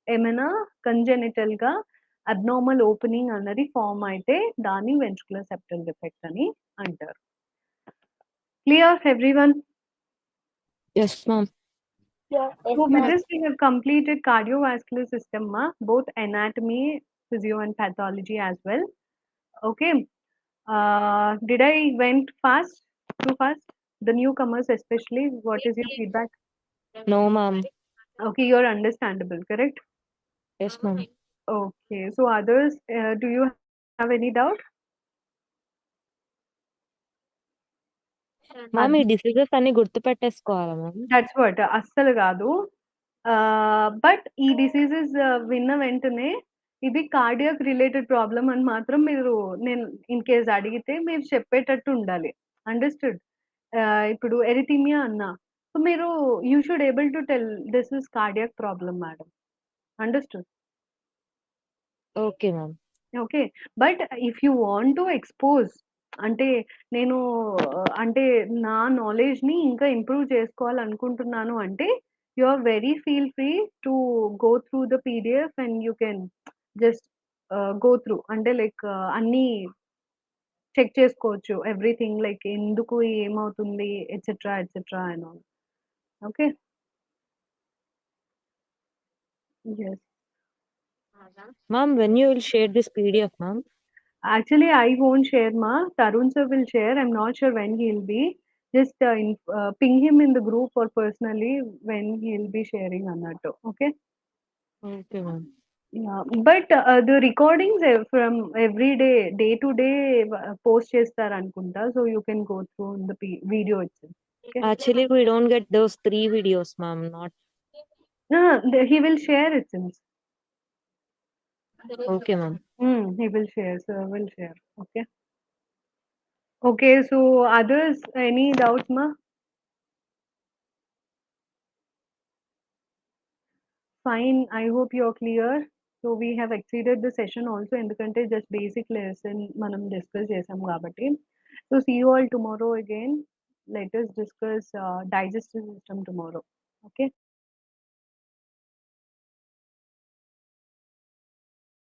Speaker 1: ఏమైనా కంజెనిటల్‌గా abnormal opening అన్నది ఫార్మ్ అయితే దాన్ని వెంట్రికులర్ సెప్టల్ డిఫెక్ట్ అని అంటారు. Clear everyone?
Speaker 3: Yes, ma'am.
Speaker 2: Yeah. Yes,
Speaker 1: So with
Speaker 2: ma'am.
Speaker 1: this we have completed cardiovascular system, both anatomy, physio and pathology as well. Okay. Did I went fast? Too fast? The newcomers especially, what is your feedback?
Speaker 3: No, ma'am.
Speaker 1: Okay, you're understandable, correct?
Speaker 3: Yes, ma'am.
Speaker 1: Okay. So others, do you have any doubt?
Speaker 3: Ma'am ఈ diseases అన్ని గుర్తు పెట్టేసుకోవాలా ma'am?
Speaker 1: That's what అస్సలు కాదు. But ఈ diseases విన్న వెంటనే ఇది cardiac related problem అని మాత్రం మీరు నేను ఇన్ కేస్ అడిగితే మీరు చెప్పేటట్టు ఉండాలి. అండర్‌స్టూడ్? ఇప్పుడు ఎరిథీమియా అన్నా, సో మీరు you should able to tell this is cardiac problem madam. Understood?
Speaker 3: Okay ma'am.
Speaker 1: Okay. But if you want to expose అంటే నేను అంటే నా నాలెడ్జ్‌ని ఇంకా ఇంప్రూవ్ చేసుకోవాలనుకుంటున్నాను అంటే, you are very feel free to go through the PDF and you can just go through. అంటే like అన్నీ చెక్ చేసుకోవచ్చు. ఎవ్రీథింగ్ లైక్ ఎందుకు ఏమవుతుంది etcetera, etcetera and all. Okay. Yes.
Speaker 3: Ma'am when you will share this PDF ma'am?
Speaker 1: Actually, I won't share, ma. Tarun sir will share. I'm not sure when he'll be. Just ping him in the group or personally when he'll be sharing annattu. Okay?
Speaker 3: Okay ma'am.
Speaker 1: Yeah. But the recordings from every day, day to day, post చేస్తారనుకుంటా. So you can go through in the video itself. Okay?
Speaker 3: Actually we don't get those 3 videos ma'am. Not
Speaker 1: No, he will share it since.
Speaker 3: Okay ma'am.
Speaker 1: He will share. Sir will share. Okay? Okay. So others, any doubts, ma? Fine. I hope you're clear. So we have exceeded the session also ఎందుకంటే just basic lesson మనం discuss చేసాం కాబట్టి. So see you all tomorrow again. Let us discuss digestive system tomorrow. Okay.